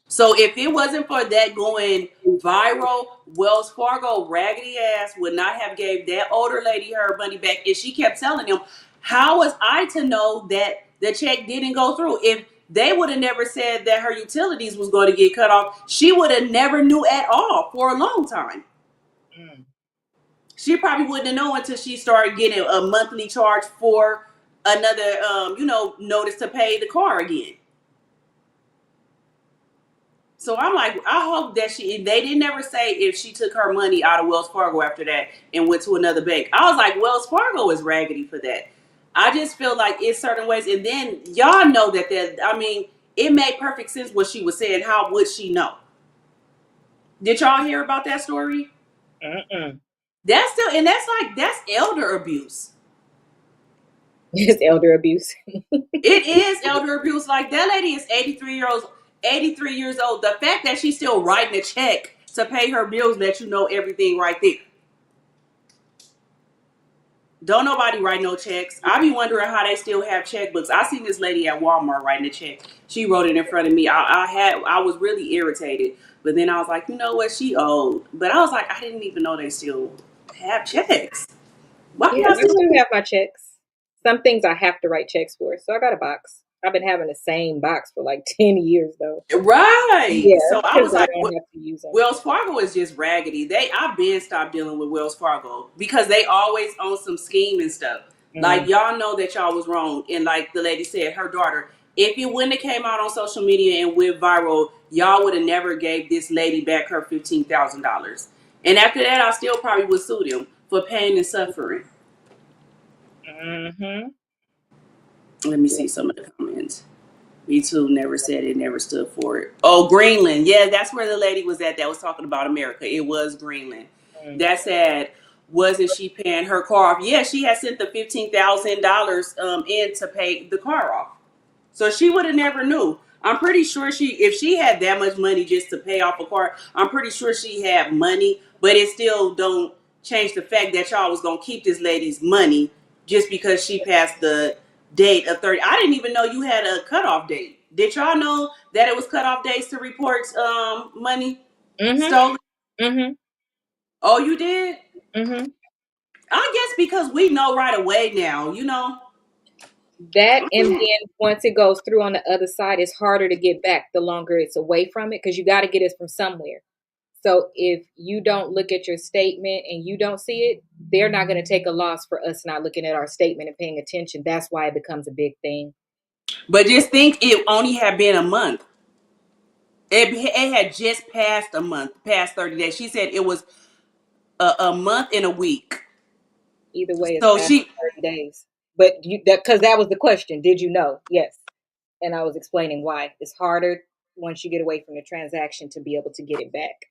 So if it wasn't for that going viral, Wells Fargo raggedy ass would not have gave that older lady her money back. And she kept telling them, how was I to know that the check didn't go through? If they would have never said that her utilities was going to get cut off, she would have never knew at all for a long time. She probably wouldn't have known until she started getting a monthly charge for another, notice to pay the car again. So I'm like, I hope that they didn't ever say if she took her money out of Wells Fargo after that and went to another bank. I was like, Wells Fargo is raggedy for that. I just feel like it's certain ways. And then y'all know that it made perfect sense what she was saying. How would she know? Did y'all hear about that story? That's elder abuse. It's elder abuse. It is elder abuse. Like, that lady is 83 years old. The fact that she's still writing a check to pay her bills let you know everything right there. Don't nobody write no checks. I be wondering how they still have checkbooks. I seen this lady at Walmart writing a check. She wrote it in front of me. I was really irritated. But then I was like, you know what? She old. But I was like, I didn't even know they still have checks. Why Yeah, I still have my checks. Some things I have to write checks for. So I got a box. I've been having the same box for like 10 years though. Right. Yeah, so I was like, don't have to use them. Wells Fargo is just raggedy. I've been stopped dealing with Wells Fargo because they always on some scheme and stuff. Like, y'all know that y'all was wrong. And like the lady said, her daughter, if it wouldn't have came out on social media and went viral, y'all would have never gave this lady back her $15,000. And after that, I still probably would sue them for pain and suffering. Let me see some of the comments. Me too, never said it, never stood for it. Oh, Greenland. Yeah, that's where the lady was at that was talking about America. It was Greenland. That said, wasn't she paying her car off? Yeah, she had sent the $15,000 in to pay the car off. So she would have never knew. I'm pretty sure if she had that much money just to pay off a car, I'm pretty sure she had money, but it still don't change the fact that y'all was going to keep this lady's money just because she passed the date of 30. I didn't even know you had a cutoff date. Did y'all know that it was cutoff dates to report money stolen? Oh, you did? I guess because we know right away now, That, and then once it goes through on the other side, it's harder to get back the longer it's away from it because you got to get it from somewhere. So if you don't look at your statement and you don't see it, they're not going to take a loss for us not looking at our statement and paying attention. That's why it becomes a big thing. But just think, it only had been a month. It had just passed a month, past 30 days. She said it was a month and a week. Either way, it's So past 30 days. But because that was the question. Did you know? Yes. And I was explaining why. It's harder once you get away from the transaction to be able to get it back.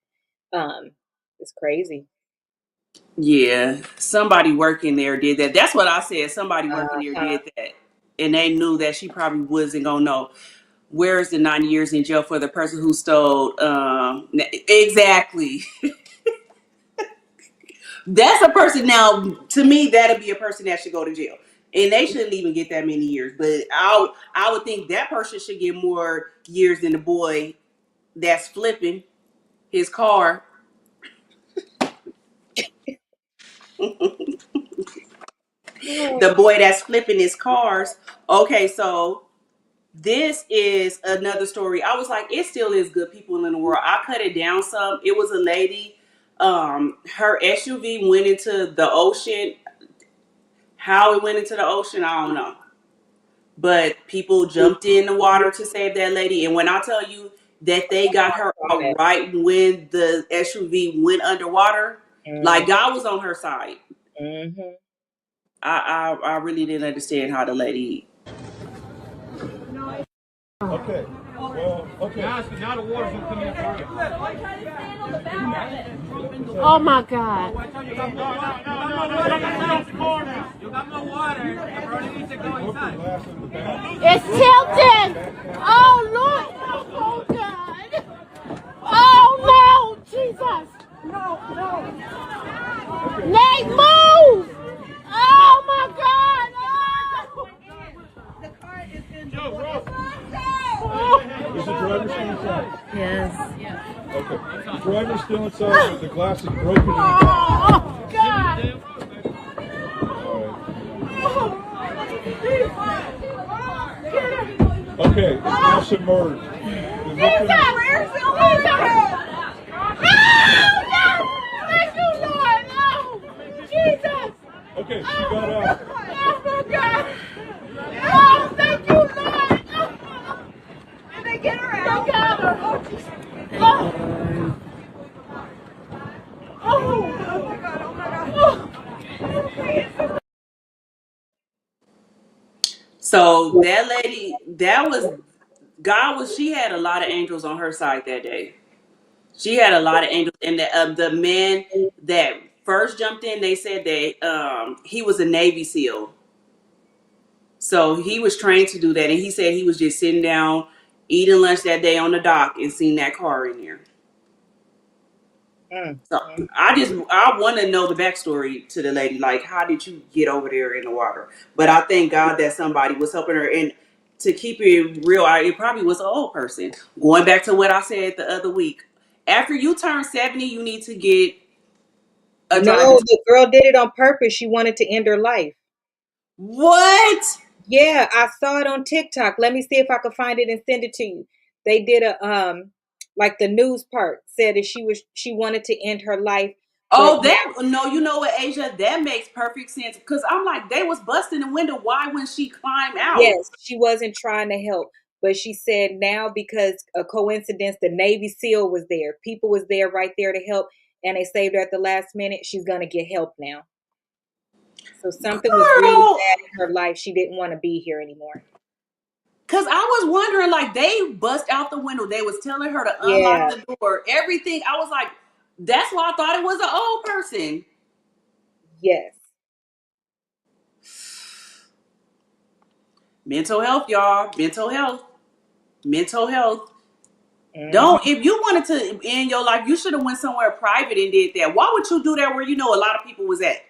It's crazy. Yeah, somebody working there did that. That's what I said. Somebody working there did that. And they knew that she probably wasn't going to know. Where's the 9 years in jail for the person who stole? Exactly. That's a person. Now, to me, that'd be a person that should go to jail. And they shouldn't even get that many years. But I would think that person should get more years than the boy that's flipping his car. The boy that's flipping his cars. Okay, so this is another story. I was like, it still is good people in the world. I cut it down some. It was a lady. Her SUV went into the ocean. How it went into the ocean, I don't know. But people jumped in the water to save that lady. And when I tell you that they got her out right when the SUV went underwater, like God was on her side. Mm-hmm. I really didn't understand how the lady. Okay. Well, okay. Now the water's gonna come in for you. Oh my God. No. You got no water. You need to go inside. It's tilted. Oh Lord. Oh God. Oh no, Jesus. No. Nate, move. Oh my God. Is the driver still inside? Yes. Okay. The driver's still inside, but the glass is broken. Oh God. Okay, it's now submerged. The victim, Where's the water? Oh no. Thank you, Lord. Oh, Jesus. okay, she got out. Oh my God. Oh, thank you, Lord. Did they get her out? They got her. Oh my God. So that lady, that was God was. She had a lot of angels on her side that day. She had a lot of angels, and the man that first jumped in, they said that he was a Navy SEAL, so he was trained to do that, and he said he was just sitting down eating lunch that day on the dock and seen that car in there. So I want to know the backstory to the lady. Like, how did you get over there in the water? But I thank God that somebody was helping her. And to keep it real, it probably was an old person. Going back to what I said the other week, after you turn 70, you need to get a No, driver's. the girl did it on purpose. She wanted to end her life. What? Yeah, I saw it on TikTok. Let me see if I can find it and send it to you. They did a like the news part said that she wanted to end her life, but Oh, that no, you know what, Asia? That makes perfect sense. Because I'm like, they was busting the window. Why wouldn't she climb out? yes, she wasn't trying to help. But she said now because a coincidence, the Navy SEAL was there. People was there right there to help, and they saved her at the last minute. She's gonna get help now. So something was really Girl, bad in her life. She didn't want to be here anymore. cause I was wondering, like they bust out the window. They was telling her to unlock Yeah. the door. Everything. I was like, that's why I thought it was an old person. Yes. Mental health, y'all. Mental health. Mental health. Mhm. Don't. If you wanted to end your life, you should have went somewhere private and did that. Why would you do that where you know a lot of people was at?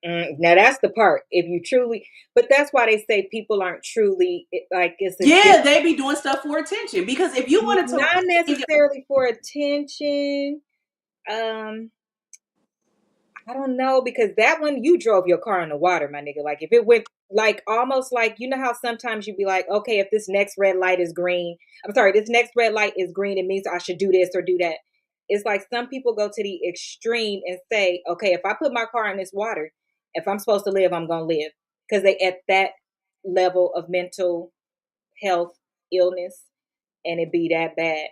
Mm, Now that's the part. If you truly, but that's why they say people aren't truly like it's a Yeah, different, they be doing stuff for attention. Because if you wanted to, not necessarily for attention. Um, I don't know because that one you drove your car in the water, my nigga. Like if it went like almost like you know how sometimes you'd be like, okay, if this next red light is green, I'm sorry, this next red light is green, it means I should do this or do that. It's like some people go to the extreme and say, okay, if I put my car in this water, if I'm supposed to live, I'm gonna live. Because they at that level of mental health illness and it be that bad.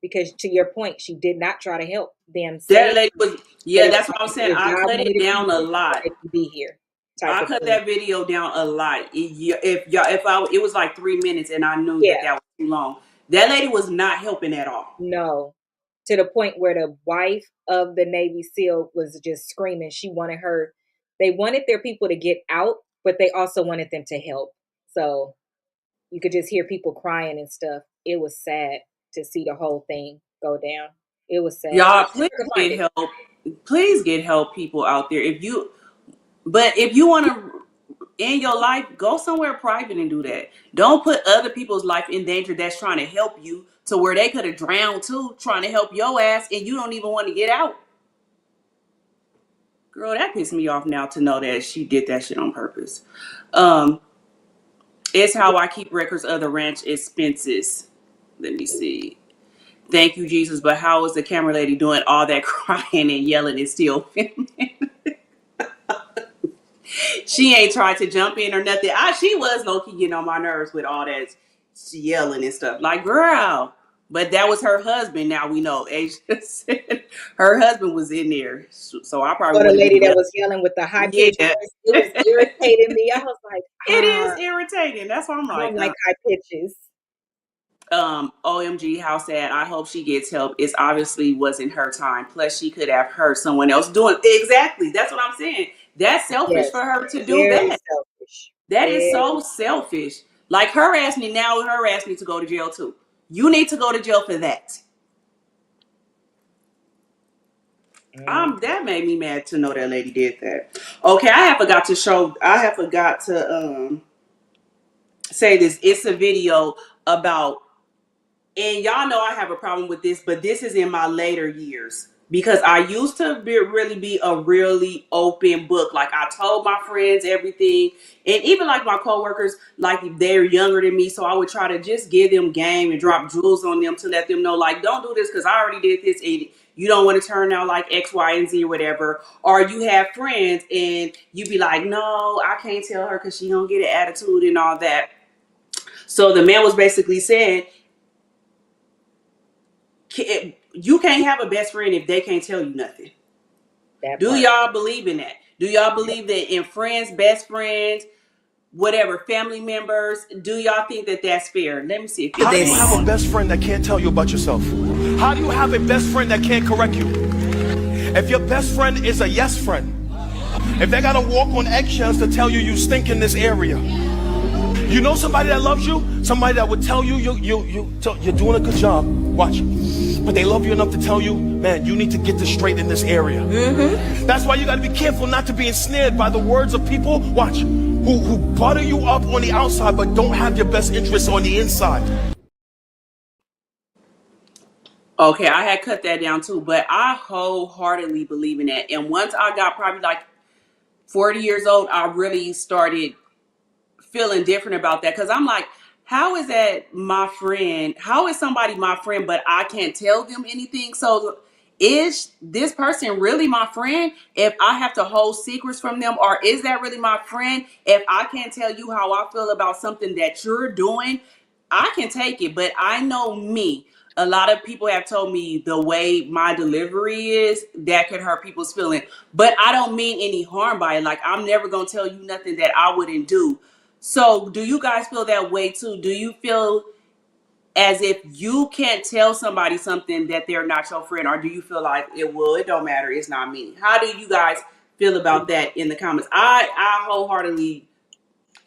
Because to your point, she did not try to help them that save, lady was, but yeah, it's that's what I'm like saying. if I God cut wanted it to be down a here, lot. it can be here, type I of cut thing. that video down a lot. If y'all, if I, it was like 3 minutes, and I knew that Yeah, that was too long. That lady was not helping at all. no. To the point where the wife of the Navy SEAL was just screaming. She wanted her, they wanted their people to get out, but they also wanted them to help. So you could just hear people crying and stuff. It was sad to see the whole thing go down. It was sad. Y'all, I'll see please if I can find get it. help. Please get help, people out there. But if you want to end your life, go somewhere private and do that. Don't put other people's life in danger that's trying to help you to where they could have drowned too, trying to help your ass, and you don't even want to get out. Girl, that pissed me off now to know that she did that shit on purpose. Um, It's how I keep records of the ranch expenses. Let me see. Thank you, Jesus. But how is the camera lady doing all that crying and yelling and still filming? She ain't tried to jump in or nothing. She was low key getting on my nerves with all that yelling and stuff. Like, girl. But that was her husband. Now we know. Asia said her husband was in there. So I probably Or the would have lady been that yelling. was yelling with the high pitched Yeah. voice, it was irritating me. I was like, It is irritating. That's why I'm I like, don't like high pitches. OMG, how sad. I hope she gets help. It obviously wasn't her time. Plus, she could have heard someone else doing exactly. That's what I'm saying. That's selfish Yes, for her to do very that. selfish. That is Very. so selfish. Like her asked me now, her asked me to go to jail too. You need to go to jail for that. That made me mad to know that lady did that. Okay, I have forgot to say this. It's a video about, and y'all know I have a problem with this, but this is in my later years because I used to really be a really open book. Like I told my friends everything, and even like my coworkers, like they're younger than me, so I would try to just give them game and drop jewels on them to let them know, like, don't do this because I already did this, and you don't want to turn out like X, Y, and Z or whatever. Or you have friends and you be like, no, I can't tell her because she don't get an attitude and all that. So the man was basically saying, you can't have a best friend if they can't tell you nothing. Do y'all believe in that? Do y'all believe that in friends, best friends, whatever, family members, do y'all think that that's fair? Let me see. How do you have a best friend that can't tell you about yourself? How do you have a best friend that can't correct you? If your best friend is a yes friend, if they gotta walk on eggshells to tell you you stink in this area, you know somebody that loves you, somebody that would tell you you're doing a good job. Watch. But they love you enough to tell you, man, you need to get this straight in this area. That's why you got to be careful not to be ensnared by the words of people, watch, who butter you up on the outside but don't have your best interests on the inside. Okay, I had cut that down too, but I wholeheartedly believe in that. And once I got probably like 40 years old, I really started feeling different about that because I'm like, how is that my friend? How is somebody my friend, but I can't tell them anything? So is this person really my friend if I have to hold secrets from them? Or is that really my friend if I can't tell you how I feel about something that you're doing? I can take it, but I know me. A lot of people have told me the way my delivery is, that could hurt people's feelings. But I don't mean any harm by it. Like, I'm never going to tell you nothing that I wouldn't do. So do you guys feel that way too? Do you feel as if you can't tell somebody something that they're not your friend? Or do you feel like it don't matter, it's not me? How do you guys feel about that in the comments? I wholeheartedly,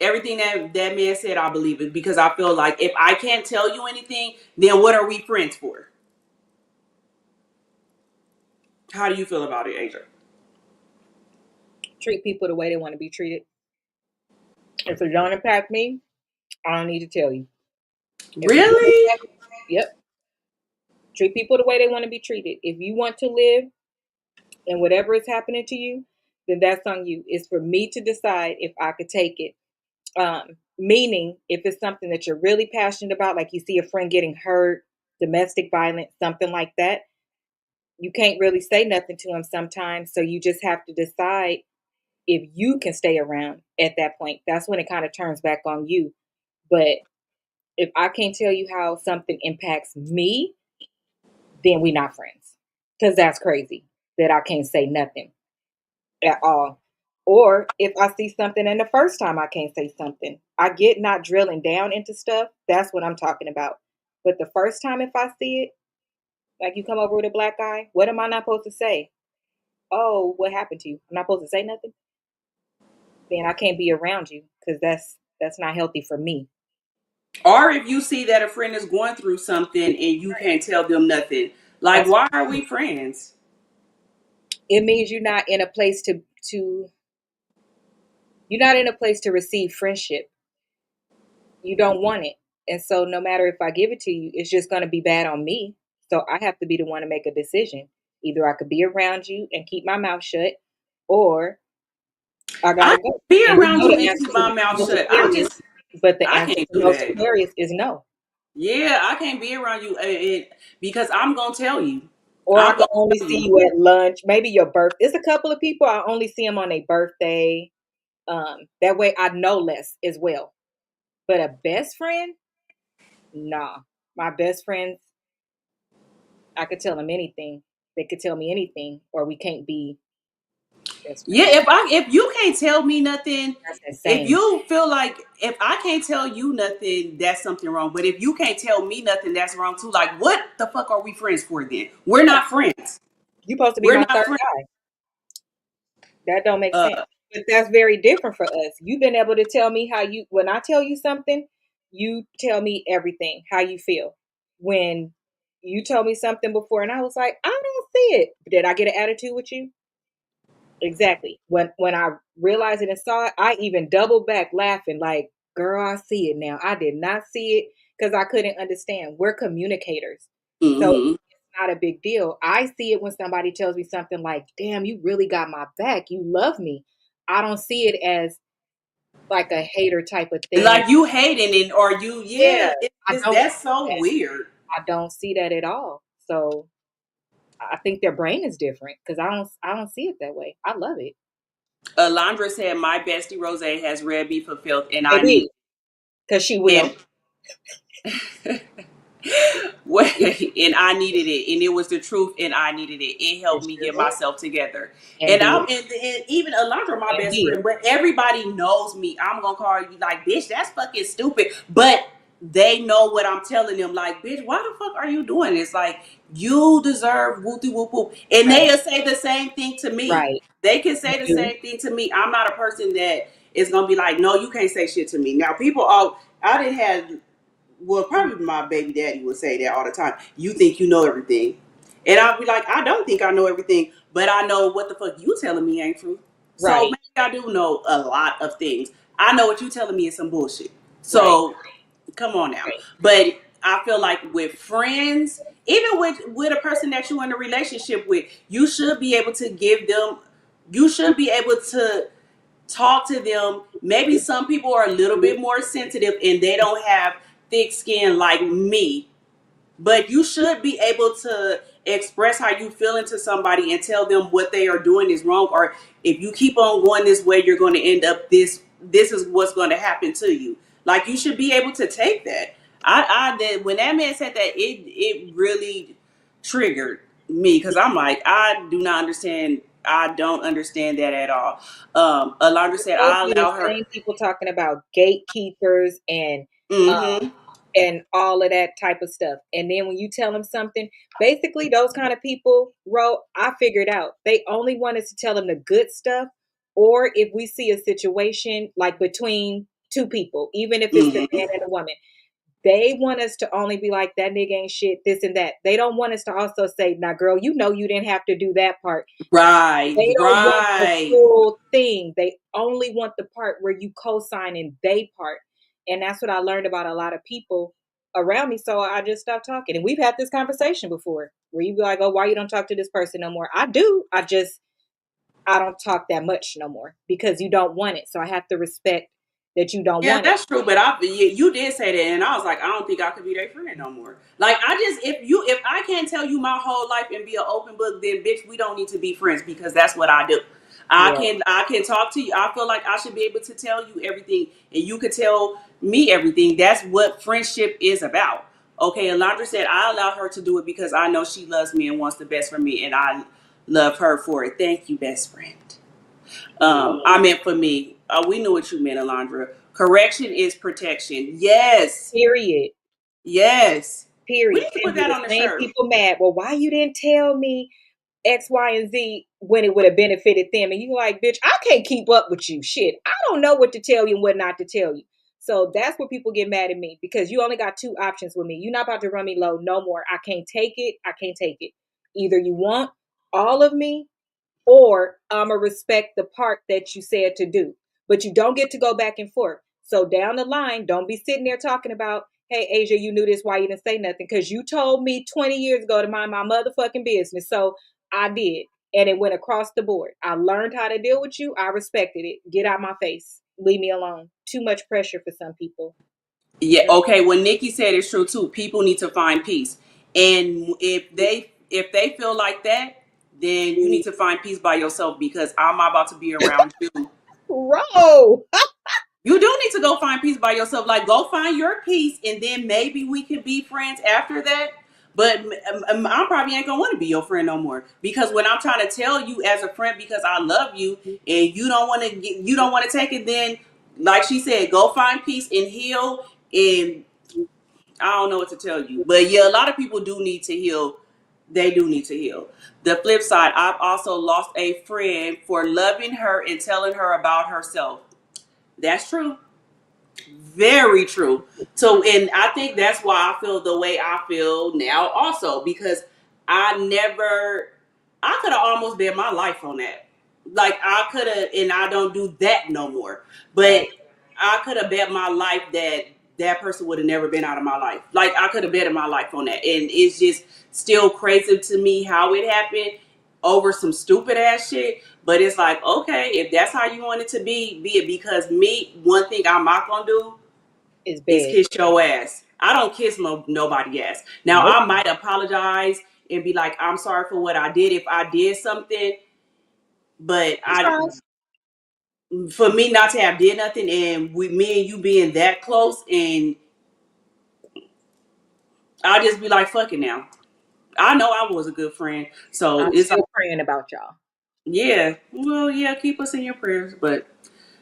everything that man said, I believe it, because I feel like if I can't tell you anything, then what are we friends for? How do you feel about it, Asia? Treat people the way they want to be treated. If it don't impact me, I don't need to tell you. Really? Yep. Treat people the way they want to be treated. If you want to live and whatever is happening to you, then that's on you. It's for me to decide if I could take it. Meaning, if it's something that you're really passionate about, like you see a friend getting hurt, domestic violence, something like that, you can't really say nothing to them sometimes. So you just have to decide if you can stay around at that point. That's when it kind of turns back on you. But if I can't tell you how something impacts me, then we're not friends. Because that's crazy that I can't say nothing at all. Or if I see something and the first time I can't say something, I get not drilling down into stuff. That's what I'm talking about. But the first time, if I see it, like you come over with a black eye, what am I not supposed to say? Oh, what happened to you? I'm not supposed to say nothing. Then I can't be around you because that's not healthy for me. Or if you see that a friend is going through something and you can't tell them nothing, like, That's, why are we friends? it means you're not in a place to you're not in a place to receive friendship. You don't want it. And so no matter if I give it to you, it's just going to be bad on me. So I have to be the one to make a decision. Either I could be around you and keep my mouth shut, or I I gotta go. be And you around know you the and answer keep to my mouth what the shut. fear is. But the I answer can't to do most that. scenarios is no. Yeah, I can't be around you because I'm gonna tell you. Or I I'm can gonna only tell see you. you at lunch, maybe your birth. It's a couple of people I only see them on their birthday. That way I know less as well. But a best friend, nah. My best friends, I could tell them anything. They could tell me anything, or we can't be best Yeah, friends. if you can't tell me nothing, That's if insane. you feel like if I can't tell you nothing, that's something wrong. But if you can't tell me nothing, that's wrong too. Like, what the fuck are we friends for then? We're Yeah, not friends. you supposed to be We're my not third friends. eye. That don't make sense. Uh, But that's very different for us. You've been able to tell me how you, when I tell you something, you tell me everything, how you feel. When you told me something before and I was like, I don't see it. Did I get an attitude with you? Exactly. When I realized it and saw it, I even doubled back laughing, like, girl, I see it now. I did not see it because I couldn't understand. We're communicators. So mm-hmm. it's not a big deal. I see it when somebody tells me something like, damn, you really got my back. You love me. I don't see it as like a hater type of thing. Like you hating it or Yeah, I it's don't that's see so that. weird. I don't see that at all. So I think their brain is different because I don't see it that way. I love it. Alondra said my bestie Rose has red beef for filth and I need Maybe because she it. will. And and I needed it, and it was the truth, and I needed it. It It helped me sure get did. myself together. And And did. and even Alondra, my And best did. friend, but everybody knows me. I'm gonna call you like, bitch, that's fucking stupid. But they know what I'm telling them. Like, bitch, why the fuck are you doing this? Like, you deserve whoopty whoop whoop. And Right. they'll say the same thing to me. Right. They can You say the do. same thing to me. I'm not a person that is gonna be like, no, you can't say shit to me. Now, people, I didn't have well, probably my baby daddy would say that all the time. You think you know everything. And I'll be like, I don't think I know everything, but I know what the fuck you telling me ain't true. So Right. maybe I do know a lot of things. I know what you telling me is some bullshit. Right. So come on now. Right. But I feel like with friends, even with a person that you're in a relationship with, you should be able to give them you should be able to talk to them. Maybe some people are a little bit more sensitive and they don't have thick skin like me, but you should be able to express how you feel into somebody and tell them what they are doing is wrong, or if you keep on going this way, you're going to end up this is what's going to happen to you. Like, you should be able to take that. I did when that man said that, it really triggered me because I'm like, I don't understand that at all. Alondra said Those I be the allow her. same people talking about gatekeepers Mm-hmm. and all of that type of stuff. And then when you tell them something, basically those kind of people, I figured out they only want us to tell them the good stuff, or if we see a situation like between two people, even if it's the Mm-hmm. man and a woman, they want us to only be like that nigga ain't shit, this and that. They don't want us to also say, now girl, you know you didn't have to do that part. Right, They don't want the right. full thing. They only want the part where you co-sign in they part. And that's what I learned about a lot of people around me. So I just stopped talking. And we've had this conversation before where you be like, oh, why you don't talk to this person no more? I do. I don't talk that much no more because you don't want it. So I have to respect that you don't Yeah, want it. that's true. But you did say that, and I was like, I don't think I could be their friend no more. Like, I just if I can't tell you my whole life and be an open book, then bitch, we don't need to be friends because that's what I do. Yeah. I can talk to you. I feel like I should be able to tell you everything, and you could tell me everything. That's what friendship is about. Okay, Alondra said I allow her to do it because I know she loves me and wants the best for me, and I love her for it. Thank you, best friend. Yeah. I meant for me. We knew what you meant, Alondra. Correction is protection. Yes. Period. Yes. We Period. need to And put be that the on the same shirt. people mad. Well, why you didn't tell me X, Y, and Z when it would have benefited them? And you like, bitch, I can't keep up with you. Shit. I don't know what to tell you and what not to tell you. So that's where people get mad at me because you only got two options with me. You're not about to run me low no more. I can't take it. I can't take it. Either you want all of me or I'ma respect the part that you said to do. But you don't get to go back and forth. So down the line, don't be sitting there talking about, hey, Asia, you knew this, why you didn't say nothing? Because you told me 20 years ago to mind my motherfucking business. So I did. And it went across the board. I learned how to deal with you. I respected it. Get out my face. Leave me alone. Too much pressure for some people. Yeah, okay. What Nikki said is true too. People need to find peace, and if they feel like that, then you need to find peace by yourself because I'm not about to be around you. Bro. You do need to go find peace by yourself. Like, go find your peace, and then maybe we can be friends after that. But I probably ain't gonna want to be your friend no more because when I'm trying to tell you as a friend because I love you and you don't want to take it, then like she said, go find peace and heal. And I don't know what to tell you, but yeah, a lot of people do need to heal. They do need to heal. The flip side, I've also lost a friend for loving her and telling her about herself. That's true. Very true. So, and I think that's why I feel the way I feel now, also because I could have almost bet my life on that. Like, I could have, and I don't do that no more. But Right. I could have bet my life that that person would have never been out of my life. Like, I could have betted my life on that. And it's just still crazy to me how it happened over some stupid ass shit. But it's like, okay, if that's how you want it to be it. Because me, one thing I'm not gonna do It's is bad. kiss your ass. I don't kiss nobody ass. Now Nope. I might apologize and be like, I'm sorry for what I did if I did something, but It's fine. for me not to have did nothing and with me and you being that close, and I'll just be like, fuck it now. I know I was a good friend, so I'm it's like, still praying about y'all. yeah, well, yeah, keep us in your prayers, but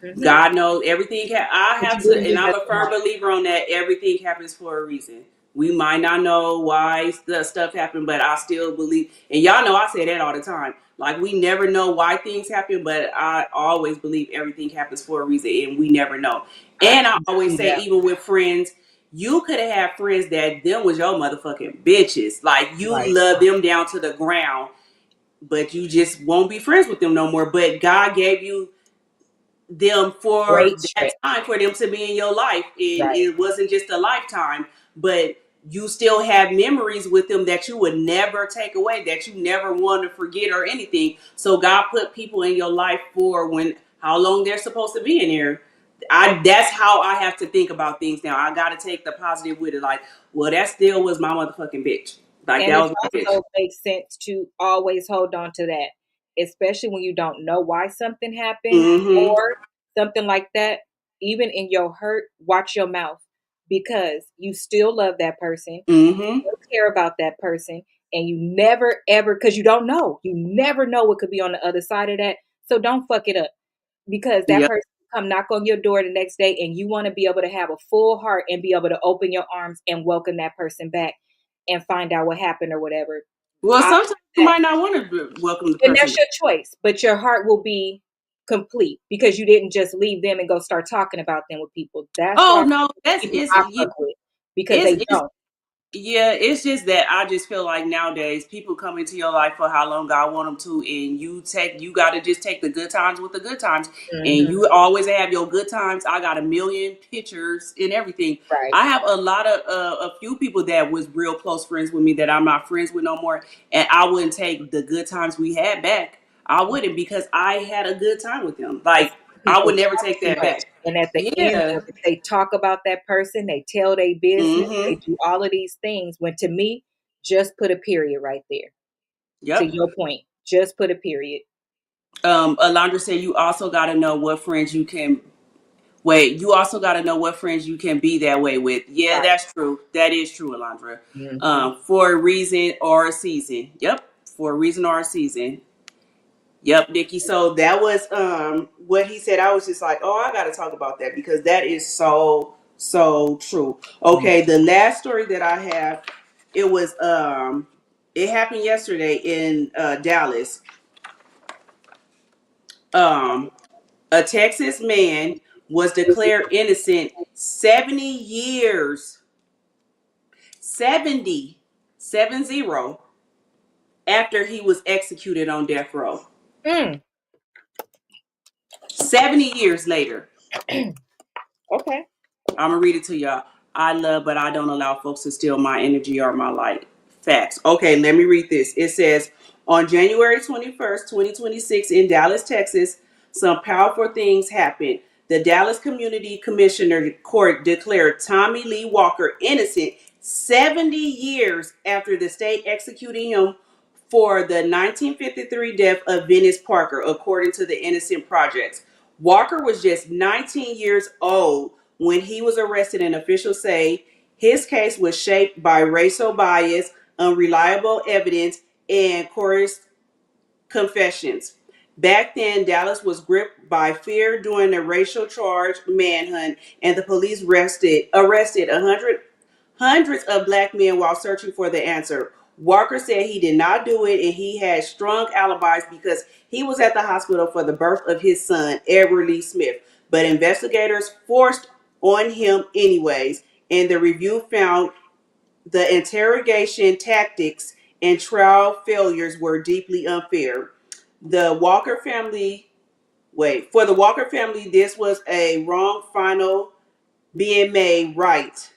Hmm. God knows everything. I But you have to, didn't and do I'm a nothing firm wrong. believer on that. Everything happens for a reason. We might not know why the stuff happened, but I still believe. And y'all know I say that all the time. Like, we never know why things happen, but I always believe everything happens for a reason, and we never know. I And I can always see say, that. even with friends, you could have had friends that them was your motherfucking bitches. Like, you Right. love them down to the ground, but you just won't be friends with them no more. But God gave you them for Great that stretch. time for them to be in your life, and Right. it wasn't just a lifetime, but you still have memories with them that you would never take away, that you never want to forget or anything. So God put people in your life for when how long they're supposed to be in there. That's how I have to think about things now. I got to take the positive with it, like, well, that still was my motherfucking bitch. Like, And that it was my bitch. also makes sense to always hold on to that, especially when you don't know why something happened Mm-hmm. or something like that. Even in your hurt, watch your mouth because you still love that person, Mm-hmm. still care about that person, and you never ever, because you don't know, you never know what could be on the other side of that. So don't fuck it up because that Yep. person will come knock on your door the next day and you want to be able to have a full heart and be able to open your arms and welcome that person back and find out what happened or whatever. Well, I sometimes you that, might not want to welcome the and person that's back. your choice, but your heart will be complete because you didn't just leave them and go start talking about them with people. That's why Oh no, that's people it's I yeah, fuck with because they it's don't. yeah, it's just that I just feel like nowadays people come into your life for how long God want them to, and you got to just take the good times with the good times, and Hmm. you always have your good times. I got a million pictures and everything. Right. I have a lot of a few people that was real close friends with me that I'm not friends with no more, and I wouldn't take the good times we had back. I wouldn't because I had a good time with them. Like, I People would never talk take too that much. back. And at the end Yeah. of it, they talk about that person, they tell their business, they Mm-hmm. do all of these things. When to me, just put a period right there. To Yep. your point, just put a period. Alondra said you also got to know what friends you can wait. You also got to know what friends you can be that way with. Yeah, Right. that's true. That is true, Alondra. Hmm. For a reason or a season. Yep, for a reason or a season. Yep, Nikki. So that was what he said. I was just like, oh, I got to talk about that because that is so true. Okay, the last story that I have, it was it happened yesterday in Dallas. Um, A Texas man was declared innocent 70 years, 70, 70, after he was executed on death row. Mm. 70 years later. Okay. I'm going to read it to y'all. I love, but I don't allow folks to steal my energy or my light. Facts. Okay, let me read this. It says on January 21st, 2026, in Dallas, Texas, some powerful things happened. The Dallas Community Commissioner Court declared Tommy Lee Walker innocent 70 years after the state executed him for the 1953 death of Venice Parker, according to the Innocent Project. Walker was just 19 years old when he was arrested, and officials say his case was shaped by racial bias, unreliable evidence, and coerced confessions. Back then, Dallas was gripped by fear during the racial charged manhunt, and the police arrested hundreds of black men while searching for the answer. Walker said he did not do it, and he had strong alibis because he was at the hospital for the birth of his son, Edward Lee Smith. But investigators forced on him anyways, and the review found the interrogation tactics and trial failures were deeply unfair. The Walker family, for the Walker family, this was a wrong final being made right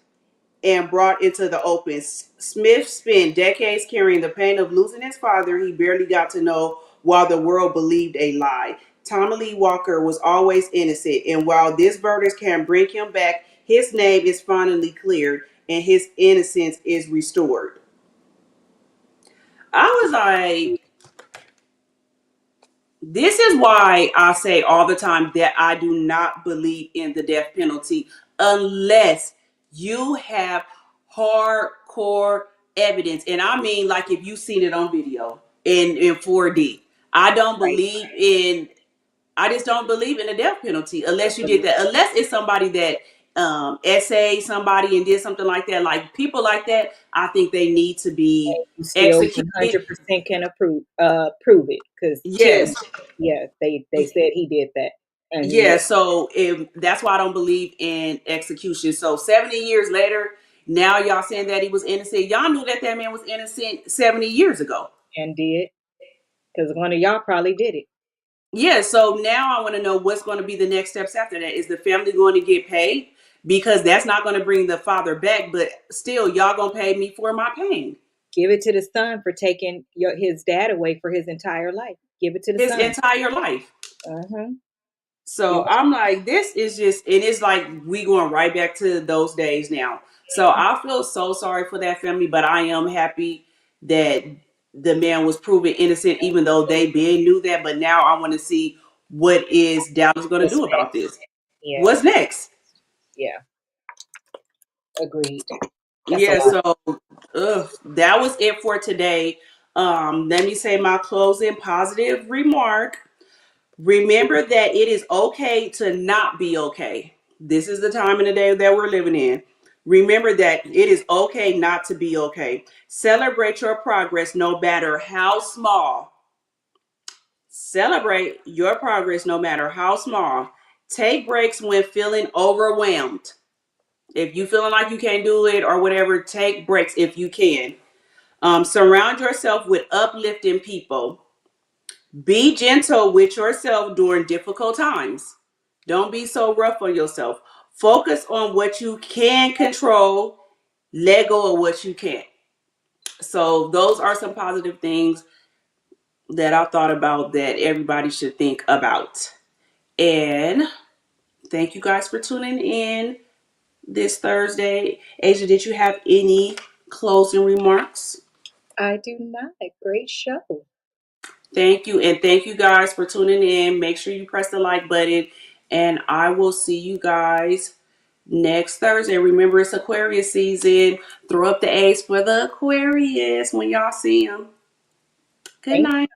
and brought into the open. Smith spent decades carrying the pain of losing his father he barely got to know while the world believed a lie. Tommy Lee Walker was always innocent, and while this verdict can bring him back, his name is finally cleared and his innocence is restored. I was like, this is why I say all the time that I do not believe in the death penalty unless you have hardcore evidence. And I mean, like, if you've seen it on video in 4D. I don't believe in, I just don't believe in the death penalty unless you did that. Unless it's somebody that essayed somebody and did something like that. Like people like that, I think they need to be You still executed. 100% can prove it because Yes. yeah, they said he did that. And Yeah, so that's why I don't believe in execution. So 70 years later, now y'all saying that he was innocent. Y'all knew that that man was innocent 70 years ago. and did because one of y'all probably did it. Yeah, so now I want to know what's going to be the next steps after that. Is the family going to get paid? Because that's not going to bring the father back, but still, y'all going to pay me for my pain. Give it to the son for taking his dad away for his entire life. Give it to the His son. entire life. Uh-huh. So I'm like, this is just, it is like we going right back to those days now. So I feel so sorry for that family, but I am happy that the man was proven innocent, even though they been knew that. But now I want to see what is Dallas going to do about this. Yeah. What's next? Yeah. Agreed. Yeah. So that was it for today. Let me say my closing positive remark. Remember that it is okay to not be okay. This is the time in the day that we're living in. Remember that it is okay not to be okay. Celebrate your progress no matter how small. Celebrate your progress no matter how small. Take breaks when feeling overwhelmed. If you feeling like you can't do it or whatever, take breaks if you can. Surround yourself with uplifting people. Be gentle with yourself during difficult times. Don't be so rough on yourself. Focus on what you can control. Let go of what you can't. So those are some positive things that I thought about that everybody should think about. And thank you guys for tuning in this Thursday. Asia, did you have any closing remarks? I do not. Great show. Thank you. And thank you guys for tuning in. Make sure you press the like button. And I will see you guys next Thursday. Remember, it's Aquarius season. Throw up the A's for the Aquarius when y'all see them. Good night.